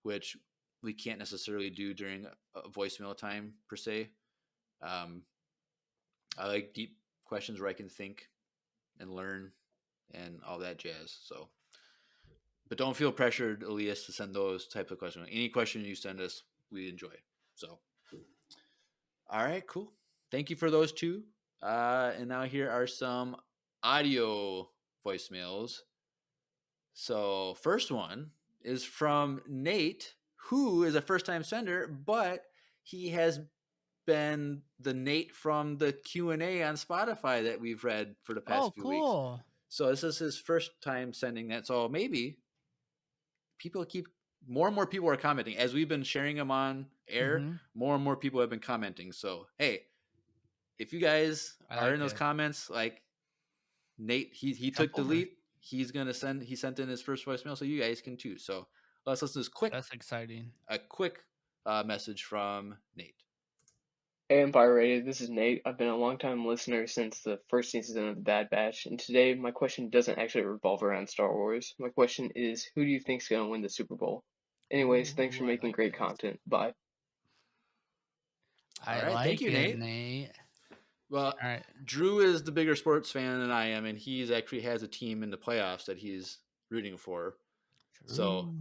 which we can't necessarily do during a voicemail time per se. I like deep questions where I can think and learn and all that jazz. So, but don't feel pressured, Elias, to send those type of questions. Any question you send us, we enjoy. So, all right, cool. Thank you for those two. And now here are some audio voicemails. So first one is from Nate, who is a first-time sender, but he has been the Nate from the Q&A on Spotify that we've read for the past few weeks. So this is his first time sending that. So maybe more and more people are commenting. As we've been sharing them on air, more and more people have been commenting. So, hey, if you guys are in those comments, like Nate, he took the leap. He sent in his first voicemail, so you guys can too. So let's listen to this quick. That's exciting. A quick message from Nate. Hey Empire Radio, this is Nate. I've been a long-time listener since the first season of The Bad Batch, and today my question doesn't actually revolve around Star Wars. My question is, who do you think's going to win the Super Bowl? Anyways, thanks for making great content. Bye. Thank you, Nate. Well, Drew is the bigger sports fan than I am, and he's actually has a team in the playoffs that he's rooting for. True. So,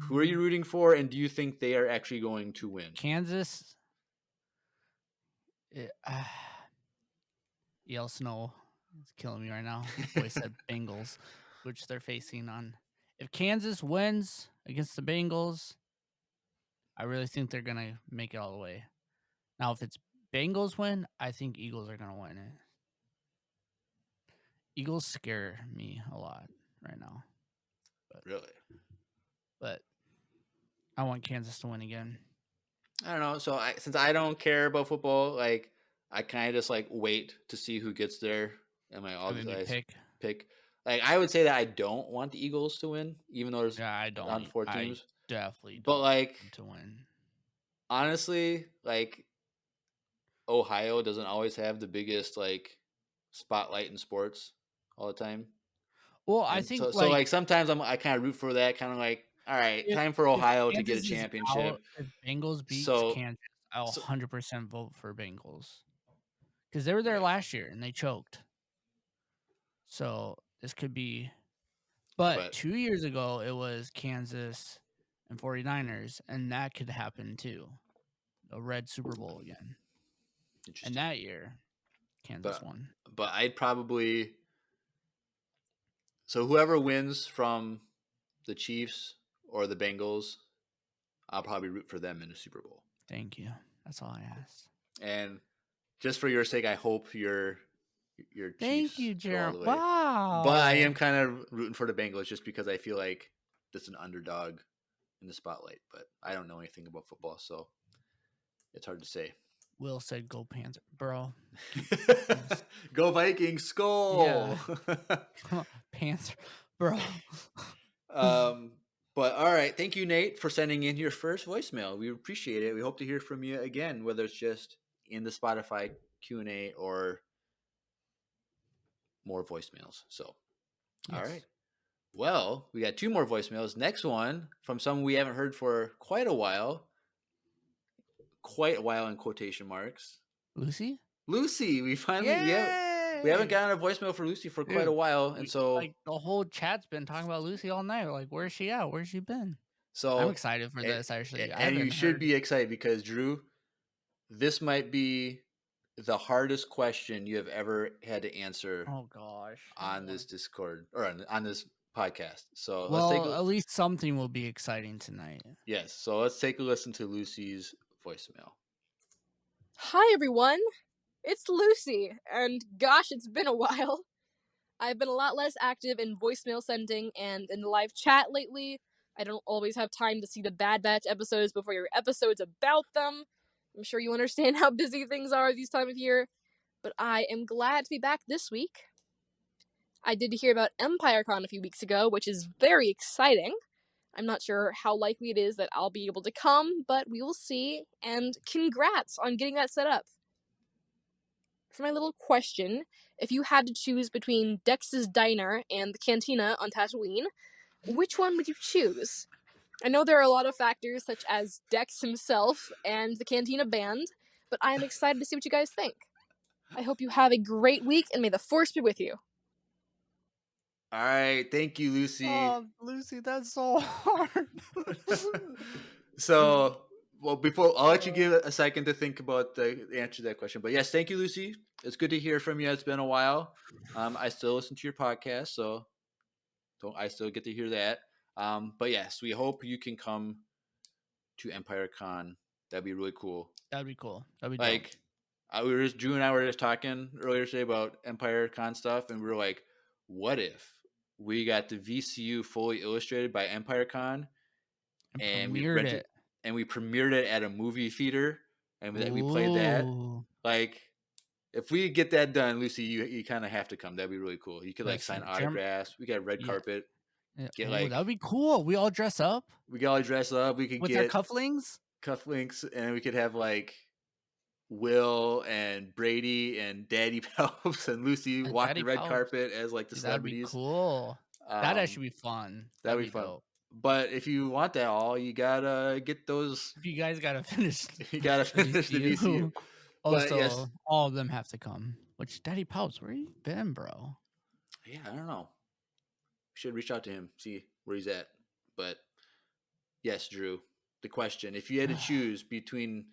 who are you rooting for, and do you think they are actually going to win? Kansas. Yell Snow is killing me right now. Boy said Bengals, which they're facing on. If Kansas wins against the Bengals, I really think they're gonna make it all the way. Now, if it's Bengals win, I think Eagles are gonna win it. Eagles scare me a lot right now. But I want Kansas to win again. I don't know. So since I don't care about football, like I kind of just like wait to see who gets there, and like all these pick. Like I would say that I don't want the Eagles to win, even though there's on 4 teams. I definitely don't but like want to win. Honestly, like Ohio doesn't always have the biggest like spotlight in sports all the time. Well, I think so. Like sometimes I kind of root for that, kind of like, all right, time for Ohio to get a championship. If Bengals beat Kansas, I'll 100% vote for Bengals because they were there last year and they choked. So this could be, but 2 years ago it was Kansas and 49ers, and that could happen too. A red Super Bowl again. And that year, Kansas won. But I'd probably, so whoever wins from the Chiefs or the Bengals, I'll probably root for them in the Super Bowl. Thank you. That's all I asked. And just for your sake, I hope your Chiefs. Thank you, Jeremy. Wow. But I am kind of rooting for the Bengals just because I feel like it's an underdog in the spotlight. But I don't know anything about football, so it's hard to say. Will said, "Go Panther, bro." Go Vikings, skull. Yeah. Panther, bro. But all right, thank you, Nate, for sending in your first voicemail. We appreciate it. We hope to hear from you again, whether it's just in the Spotify Q&A or more voicemails. So, yes. All right. Well, we got 2 more voicemails. Next one from someone we haven't heard for quite a while. Quite a while in quotation marks. Lucy? Lucy, we finally we haven't gotten a voicemail for Lucy for quite a while, and so like the whole chat's been talking about Lucy all night. Like, where's she at? Where's she been? So I'm excited for this. Actually, and you should be excited because Drew, this might be the hardest question you have ever had to answer. Oh gosh, on this Discord or on this podcast. So well, at least something will be exciting tonight. Yes. So let's take a listen to Lucy's voicemail. Hi everyone, it's Lucy, and gosh, it's been a while. I've been a lot less active in voicemail sending and in the live chat lately. I don't always have time to see the Bad Batch episodes before your episodes about them. I'm sure you understand how busy things are this time of year, but I am glad to be back this week. I did hear about EmpireCon a few weeks ago, which is very exciting. I'm not sure how likely it is that I'll be able to come, but we will see, and congrats on getting that set up. For my little question, if you had to choose between Dex's Diner and the Cantina on Tatooine, which one would you choose? I know there are a lot of factors, such as Dex himself and the Cantina band, but I am excited to see what you guys think. I hope you have a great week, and may the Force be with you. All right, thank you, Lucy. Oh, Lucy, that's so hard. So, well, before I'll let you give a second to think about the answer to that question. But yes, thank you, Lucy. It's good to hear from you. It's been a while. I still listen to your podcast, so I still get to hear that. But yes, we hope you can come to EmpireCon. That'd be really cool. That'd be cool. That'd be like Drew and I were just talking earlier today about EmpireCon stuff, and we were like, what if we got the VCU fully illustrated by EmpireCon and we premiered it at a movie theater and we played that? Like, if we get that done, Lucy, you kind of have to come. That'd be really cool. You could like sign autographs. We got red carpet. Yeah. That'd be cool. We all dress up. We could all dress up. We could with get our cufflinks, and we could have like Will and Brady and Daddy Pelps and Lucy walk the red carpet as like the celebrities. That'd be cool. That'd actually be fun. That'd be fun. Dope. But if you want that all, you gotta get those. You guys gotta finish. You gotta finish the VCU. Also, yes, all of them have to come. Which Daddy Pelps, where you been, bro? Yeah, I don't know. We should reach out to him, see where he's at. But yes, Drew, the question: if you had to choose between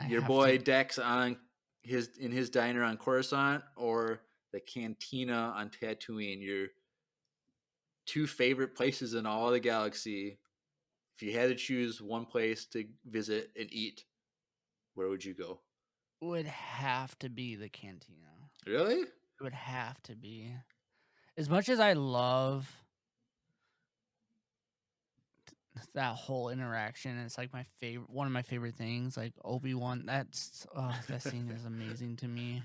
your boy Dex in his diner on Coruscant or the Cantina on Tatooine, your 2 favorite places in all the galaxy, if you had to choose one place to visit and eat, where would you go? It would have to be the Cantina. Really? It would have to be. As much as I love that whole interaction, it's like one of my favorite things. Like Obi-Wan, that scene is amazing to me.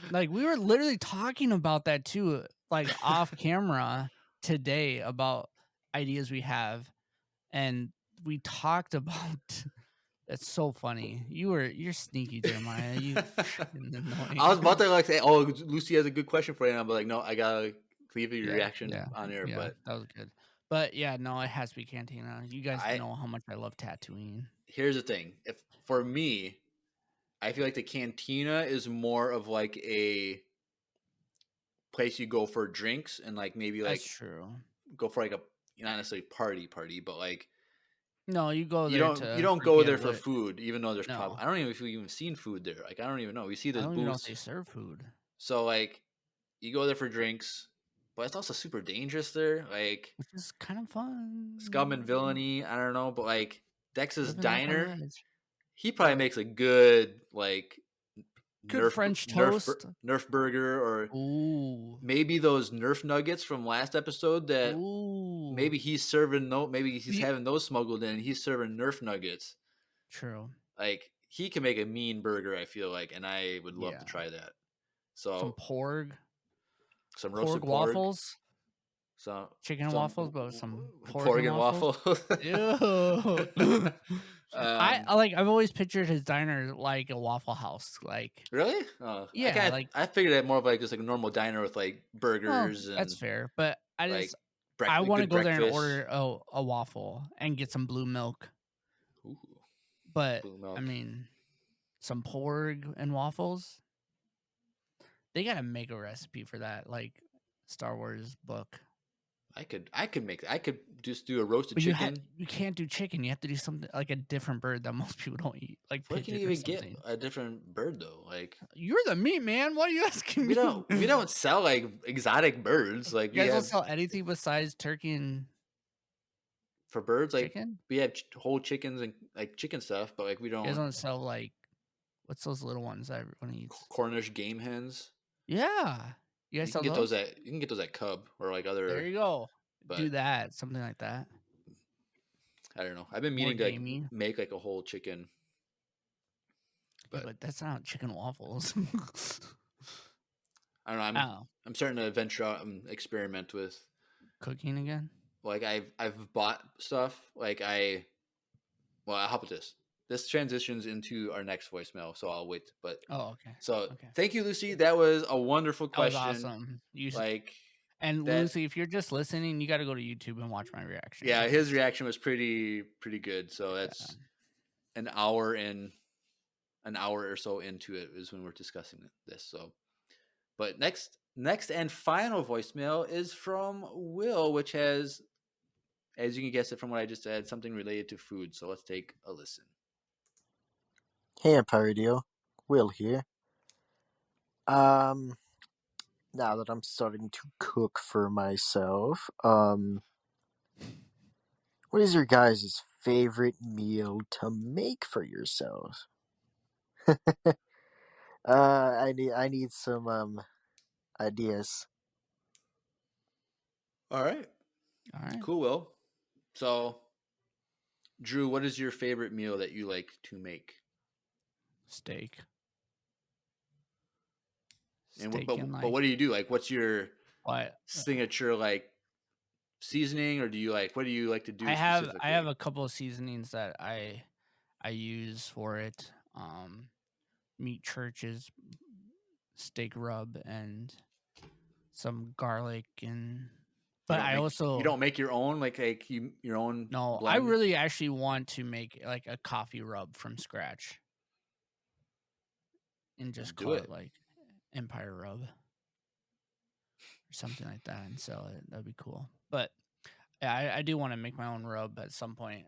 Like, we were literally talking about that too, like off camera today, about ideas we have, and we talked about. It's so funny. You're sneaky, Jeremiah. You annoying. I was about to say, "Oh, Lucy has a good question for you," and I'm like, "No, I gotta leave your reaction on there." Yeah, but that was good. But yeah, no, it has to be Cantina. You guys know how much I love Tatooine. here's the thing. If for me, I feel like the cantina is more of like a place you go for drinks and like maybe That's like true. go for like a not necessarily party, but like No, you go you there don't to go forget there for what. food, even though there's probably No, I don't even know if we've even seen food there. Like I don't even know. We see I the don't even know if booths, they serve food, so like you go there for drinks, but it's also super dangerous there. Like which is kind of fun. scum and villainy, I don't know, but like Dex's Living life on the diner, edge. he probably makes a good like Good French toast. Nerf burger or Ooh, maybe those Nerf nuggets from last episode that ooh. maybe he's serving no maybe he's The- having those smuggled in and he's serving Nerf nuggets. True. Like he can make a mean burger, I feel like, and I would love to Yeah. try that. Some So porg, some porg roasted porg, waffles, some chicken and waffles, but some porg porg and and waffles. waffle. Ew. Um, I've always pictured his diner like a Waffle House. Like, really? Oh, yeah, like, I figured it more of like just like a normal diner with like well, burgers that's and fair. But like I want to good go there and breakfast. order a waffle and get some blue milk. Ooh, But blue milk. I mean, some porg and waffles. They gotta make a recipe for that, like Star Wars book. I could make I could just do a roasted But chicken. you can't do chicken. You have to do something like a different bird that most people don't eat, like Where can pigeon you or even get something. a different bird though? Like You're the meat man. What are you asking me? we don't sell like exotic birds. Like You we guys don't have sell anything besides turkey and for birds like chicken? we have whole chickens and like chicken stuff, but like we You guys don't don't sell like what's those little ones that everyone eats? Cornish game hens. Yeah. You guys You sell can get those? you can get those at Cub or like There other. you go. But Do that, something like that. I don't know. I've been More meaning to like, gamey. make like a whole chicken. Yeah, but that's not chicken waffles. I don't know. I'm starting to venture out and experiment with Cooking again. like I've bought stuff like how about this? This transitions into our next voicemail, so I'll wait. But Okay. so Okay. thank you, Lucy. That was a wonderful That was question. awesome. And Lucy, if you're just listening, you got to go to YouTube and watch my reaction. Yeah, his reaction was pretty good. So that's an hour or so into it is when we're discussing this. So, but next and final voicemail is from Will, which has, as you can guess it from what I just said, something related to food. So let's take a listen. Hey, Empire Radio. Will here. Now that I'm starting to cook for myself, what is your guys' favorite meal to make for yourself? I need some ideas. All right. Cool, Will. So, Drew, what is your favorite meal that you like to make? Steak. And but what do you do? Like, what's your signature like seasoning, or do you like what do you like to do? I have a couple of seasonings that I use for it. Meat Church's steak rub and some garlic and. But you don't make your own like your own. No, blend? I really actually want to make like a coffee rub from scratch. And just call it like Empire Rub or something like that and sell it. That'd be cool. But yeah, I do want to make my own rub at some point.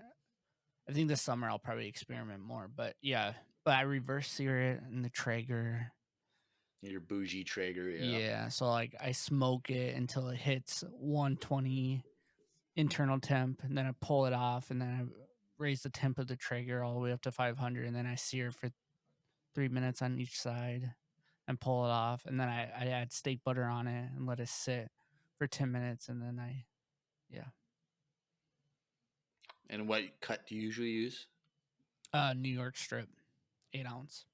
I think this summer I'll probably experiment more. But yeah, I reverse sear it in the Traeger. Your bougie Traeger, Yeah, so like I smoke it until it hits 120 internal temp, and then I pull it off, and then I raise the temp of the Traeger all the way up to 500, and then I sear for 3 minutes on each side and pull it off, and then I add steak butter on it and let it sit for 10 minutes, and then And what cut do you usually use? New York strip, 8 ounce.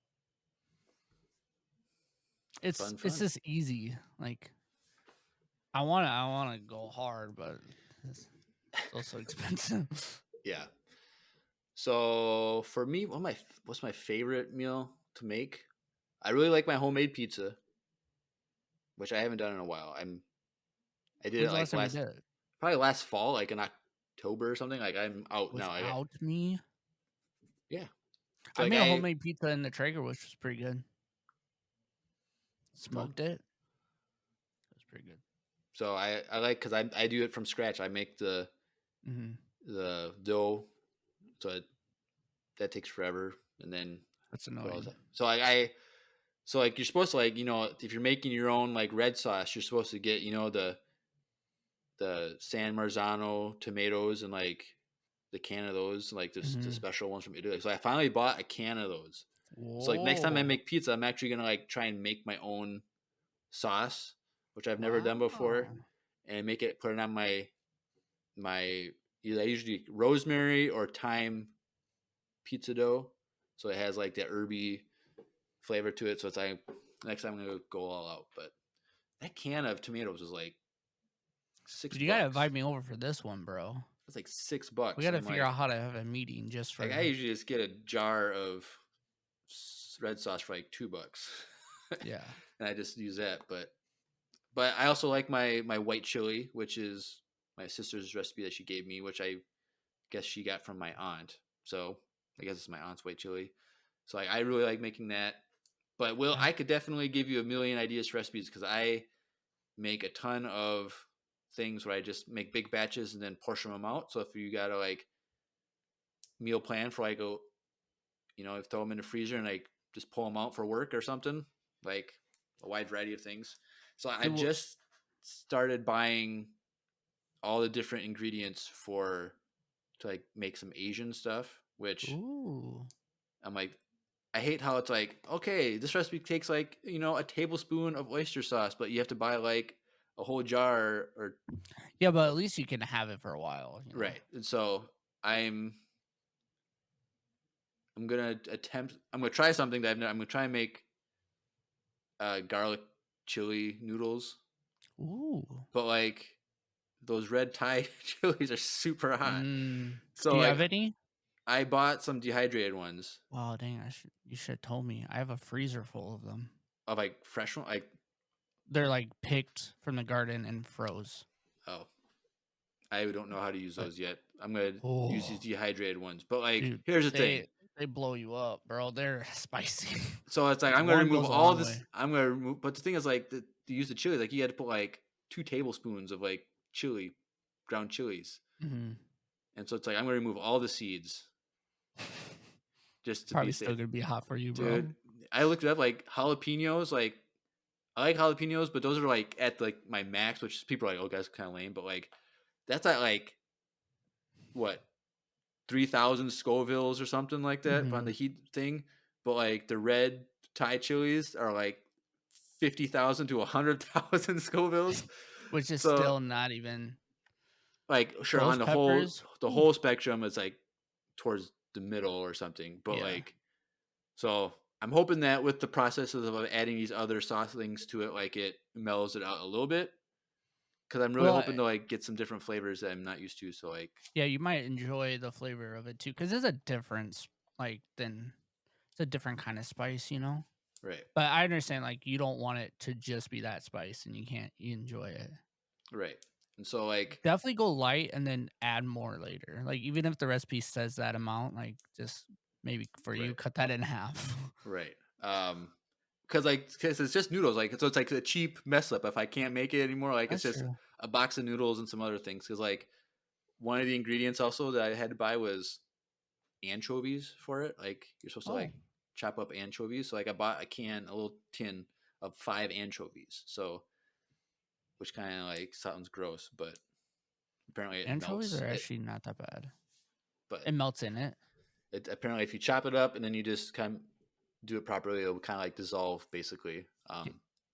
It's just easy. Like I wanna go hard, but it's also expensive. Yeah. So for me, what's my favorite meal to make? I really like my homemade pizza, which I haven't done in a while. I did it like probably last fall, like in October or something. Like I'm out now. Without me? Yeah. I made a homemade pizza in the Traeger, which was pretty good. Smoked it. It was pretty good. So I like because I do it from scratch. I make the dough, so that takes forever, and then that's annoying. So so like you're supposed to like if you're making your own like red sauce, you're supposed to get the San Marzano tomatoes and like the can of those, like the special ones from Italy. So I finally bought a can of those. Whoa. So like next time I make pizza, I'm actually gonna like try and make my own sauce, which I've never done before, and put it on my I usually rosemary or thyme pizza dough, so it has like that herby flavor to it. So it's like next time I'm gonna go all out. But that can of tomatoes is like $6. You gotta invite me over for this one, bro. It's like $6. We gotta figure out how to have a meeting just for. Like I usually just get a jar of red sauce for like $2. Yeah, and I just use that. But I also like my white chili, which is my sister's recipe that she gave me, which I guess she got from my aunt. So I guess it's my aunt's white chili. So I really like making that. But I could definitely give you a million ideas for recipes because I make a ton of things where I just make big batches and then portion them out. So if you got a like meal plan for like throw them in the freezer and like just pull them out for work or something, like a wide variety of things. So I just started buying all the different ingredients to like make some Asian stuff, which I'm like, I hate how it's like, okay, this recipe takes like, a tablespoon of oyster sauce, but you have to buy like a whole jar or. Yeah, but at least you can have it for a while. Right. And so I'm going to try something that I'm going to try and make garlic chili noodles. Ooh. But like those red Thai chilies are super hot. So do you have any? I bought some dehydrated ones. Oh dang! You should have told me. I have a freezer full of them. Of like fresh one, they're like picked from the garden and froze. Oh, I don't know how to use those yet. I'm gonna use these dehydrated ones. But like, dude, here's the thing: they blow you up, bro. They're spicy. So it's like I'm gonna remove all this. I'm gonna remove. But the thing is, like, to use the chili, like you had to put like 2 tablespoons of like chili, ground chilies, and so it's like I'm gonna remove all the seeds. Just to probably still gonna be hot for you, bro. Dude, I looked it up. Like jalapenos, like I like jalapenos, but those are like at like my max, which people are like, oh, that's kind of lame. But like that's at like what 3,000 Scovilles or something like that on the heat thing. But like the red Thai chilies are like 50,000 to 100,000 Scovilles, which is still not even like sure on the whole spectrum. It's like towards the middle or something, but like, so I'm hoping that with the processes of adding these other sauce things to it, like it mellows it out a little bit, because I'm really hoping to like get some different flavors that I'm not used to. So like, yeah, you might enjoy the flavor of it too, because there's a difference. It's a different kind of spice, Right. But I understand, like, you don't want it to just be that spice, and you enjoy it. Right. And so like definitely go light and then add more later. Like even if the recipe says that amount, like just maybe for you cut that in half. Right. Because it's just noodles. Like so it's like a cheap mess up if I can't make it anymore. Like it's just a box of noodles and some other things. Because like one of the ingredients also that I had to buy was anchovies for it. Like you're supposed to like chop up anchovies. So like I bought a little tin of 5 anchovies. So which kind of like sounds gross, but apparently anchovies are actually not that bad. But it melts in it. Apparently, if you chop it up and then you just kind of do it properly, it'll kind of like dissolve, basically.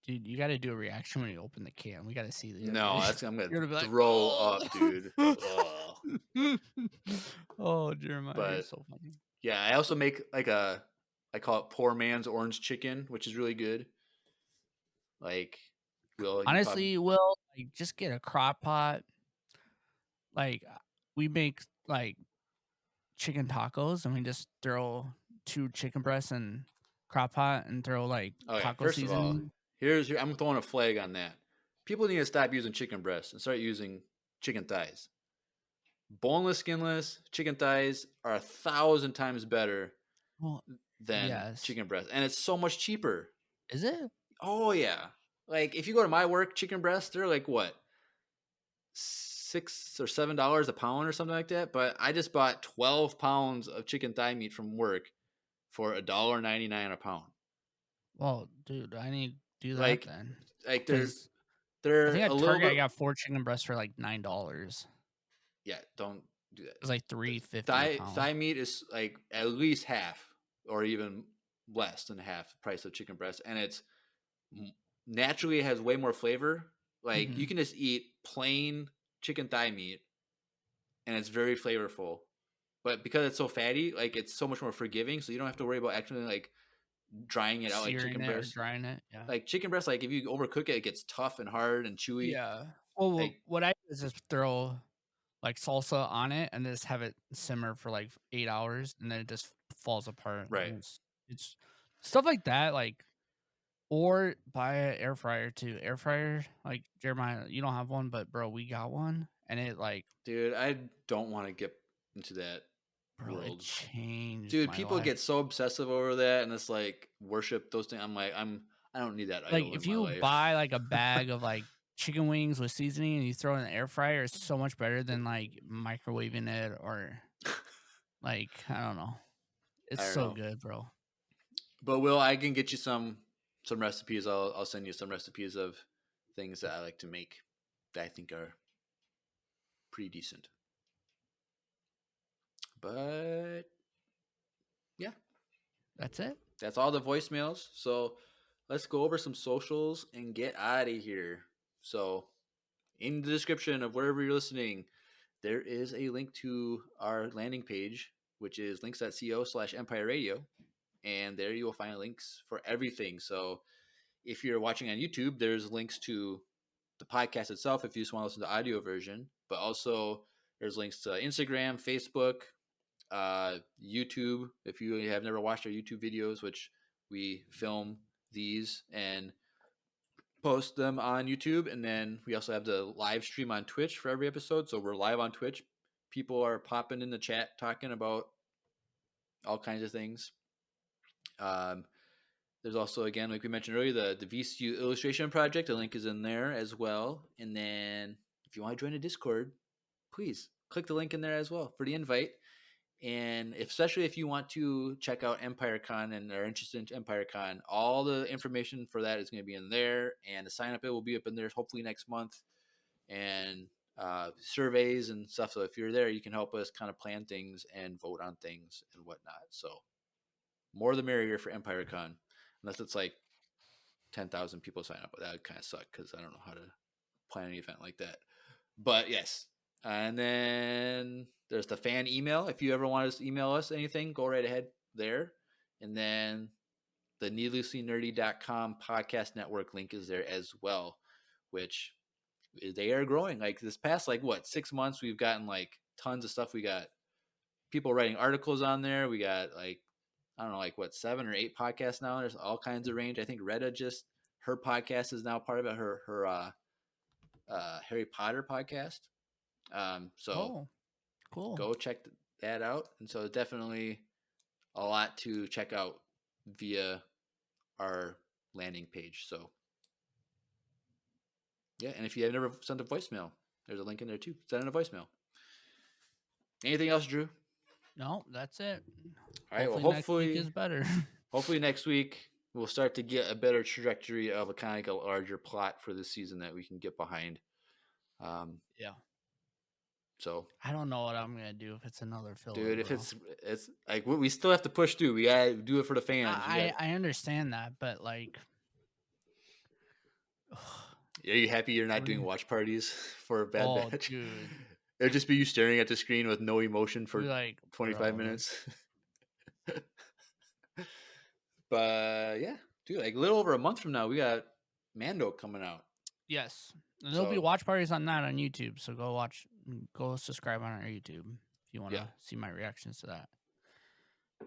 Dude, you got to do a reaction when you open the can. We got to see the. No, I'm gonna throw up, dude. Oh, Jeremiah, you're so funny. Yeah, I also make like I call it poor man's orange chicken, which is really good. Like. Honestly, Will, like, just get a crock pot. Like we make like chicken tacos, and we just throw 2 chicken breasts in crock pot and throw like taco seasoning. Of all, I'm throwing a flag on that. People need to stop using chicken breasts and start using chicken thighs. boneless, skinless chicken thighs are 1,000 times better Well, than yes. chicken breast, and it's so much cheaper. Is it? Oh yeah, like if you go to my work, chicken breasts they're like what, $6 or $7 a pound or something like that. But I just bought 12 pounds of chicken thigh meat from work for $1.99 a pound. Well, dude, I need to do that Like, then. like Because they're I think a at little Target I bit. got 4 chicken breasts for like $9. Yeah, don't do that. It's like $3.50 a pound. Thigh meat is like at least half or even less than half the price of chicken breast, and it's naturally it has way more flavor. Like you can just eat plain chicken thigh meat, and it's very flavorful. But because it's so fatty, like it's so much more forgiving, so you don't have to worry about actually like drying it out like Searing chicken it or breast. drying it. Yeah. Like chicken breast, like if you overcook it, it gets tough and hard and chewy. Yeah. Well, Like, what I do is just throw like salsa on it and just have it simmer for like 8 hours, and then it just falls apart. right. And it's stuff like that, like, or buy an air fryer too. Air fryer, like Jeremiah, you don't have one, but bro, we got one, and it like, Dude, I don't want to get into that bro, it world. changed Dude, my people life. get so obsessive over that, and it's like worship those things. I'm like, I don't need that Like idol if in my you life. buy like a bag of like chicken wings with seasoning and you throw it in the air fryer, it's so much better than like microwaving it or like, I don't know. It's I don't so know. good, bro. But Will, I can get you some recipes. I'll send you some recipes of things that I like to make that I think are pretty decent. But yeah, That's it. that's all the voicemails. So let's go over some socials and get out of here. So in the description of wherever you're listening, there is a link to our landing page, which is links.co/Empire Radio. And there you will find links for everything. So if you're watching on YouTube, there's links to the podcast itself if you just want to listen to the audio version, but also there's links to Instagram, Facebook, YouTube. If you have never watched our YouTube videos, which we film these and post them on YouTube, and then we also have the live stream on Twitch for every episode. So we're live on Twitch. People are popping in the chat talking about all kinds of things. There's also, again, like we mentioned earlier, the VCU Illustration Project. The link is in there as well. And then if you want to join a Discord, please click the link in there as well for the invite. And especially if you want to check out EmpireCon and are interested in EmpireCon, all the information for that is going to be in there. And the sign up it will be up in there hopefully next month. And surveys and stuff. So if you're there, you can help us kind of plan things and vote on things and whatnot. So more the merrier for EmpireCon. Unless it's like 10,000 people sign up, but that would kind of suck because I don't know how to plan an event like that. But yes. And then there's the fan email. If you ever want to email us anything, go right ahead there. And then the needlesslynerdy.com podcast network link is there as well, which they are growing. Like this past, 6 months, we've gotten like tons of stuff. We got people writing articles on there. We got I don't know, 7 or 8 podcasts now. There's all kinds of range. I think Retta her podcast is now part of it. Her Harry Potter podcast. So cool. Go check that out. And so definitely a lot to check out via our landing page. So yeah, and if you have never sent a voicemail, there's a link in there too. Send in a voicemail. Anything else, Drew? No, that's it. All right. Hopefully next week is better. Hopefully next week we'll start to get a better trajectory of a kind of a larger plot for this season that we can get behind. Yeah. So I don't know what I'm gonna do if it's another filler. Dude, if bro. it's like we still have to push through. We gotta do it for the fans. I understand that, but like, are you happy you're not doing watch parties for a Bad Batch? Dude. It'd just be you staring at the screen with no emotion for like 25 minutes. But yeah, dude, like a little over a month from now, we got Mando coming out. Yes, and there'll be watch parties on that on YouTube. So go subscribe on our YouTube if you want to see my reactions to that.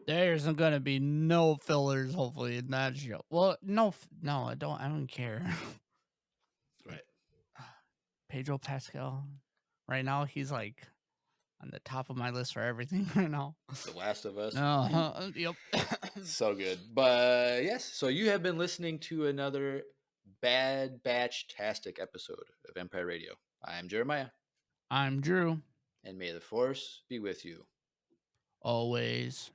There's gonna be no fillers, hopefully, in that show. Well, no, I don't care. Right. Pedro Pascal. Right now, he's like on the top of my list for everything right now. The Last of Us. Yep. So good. But yes, so you have been listening to another Bad Batch-tastic episode of Empire Radio. I'm Jeremiah. I'm Drew. And may the Force be with you. Always.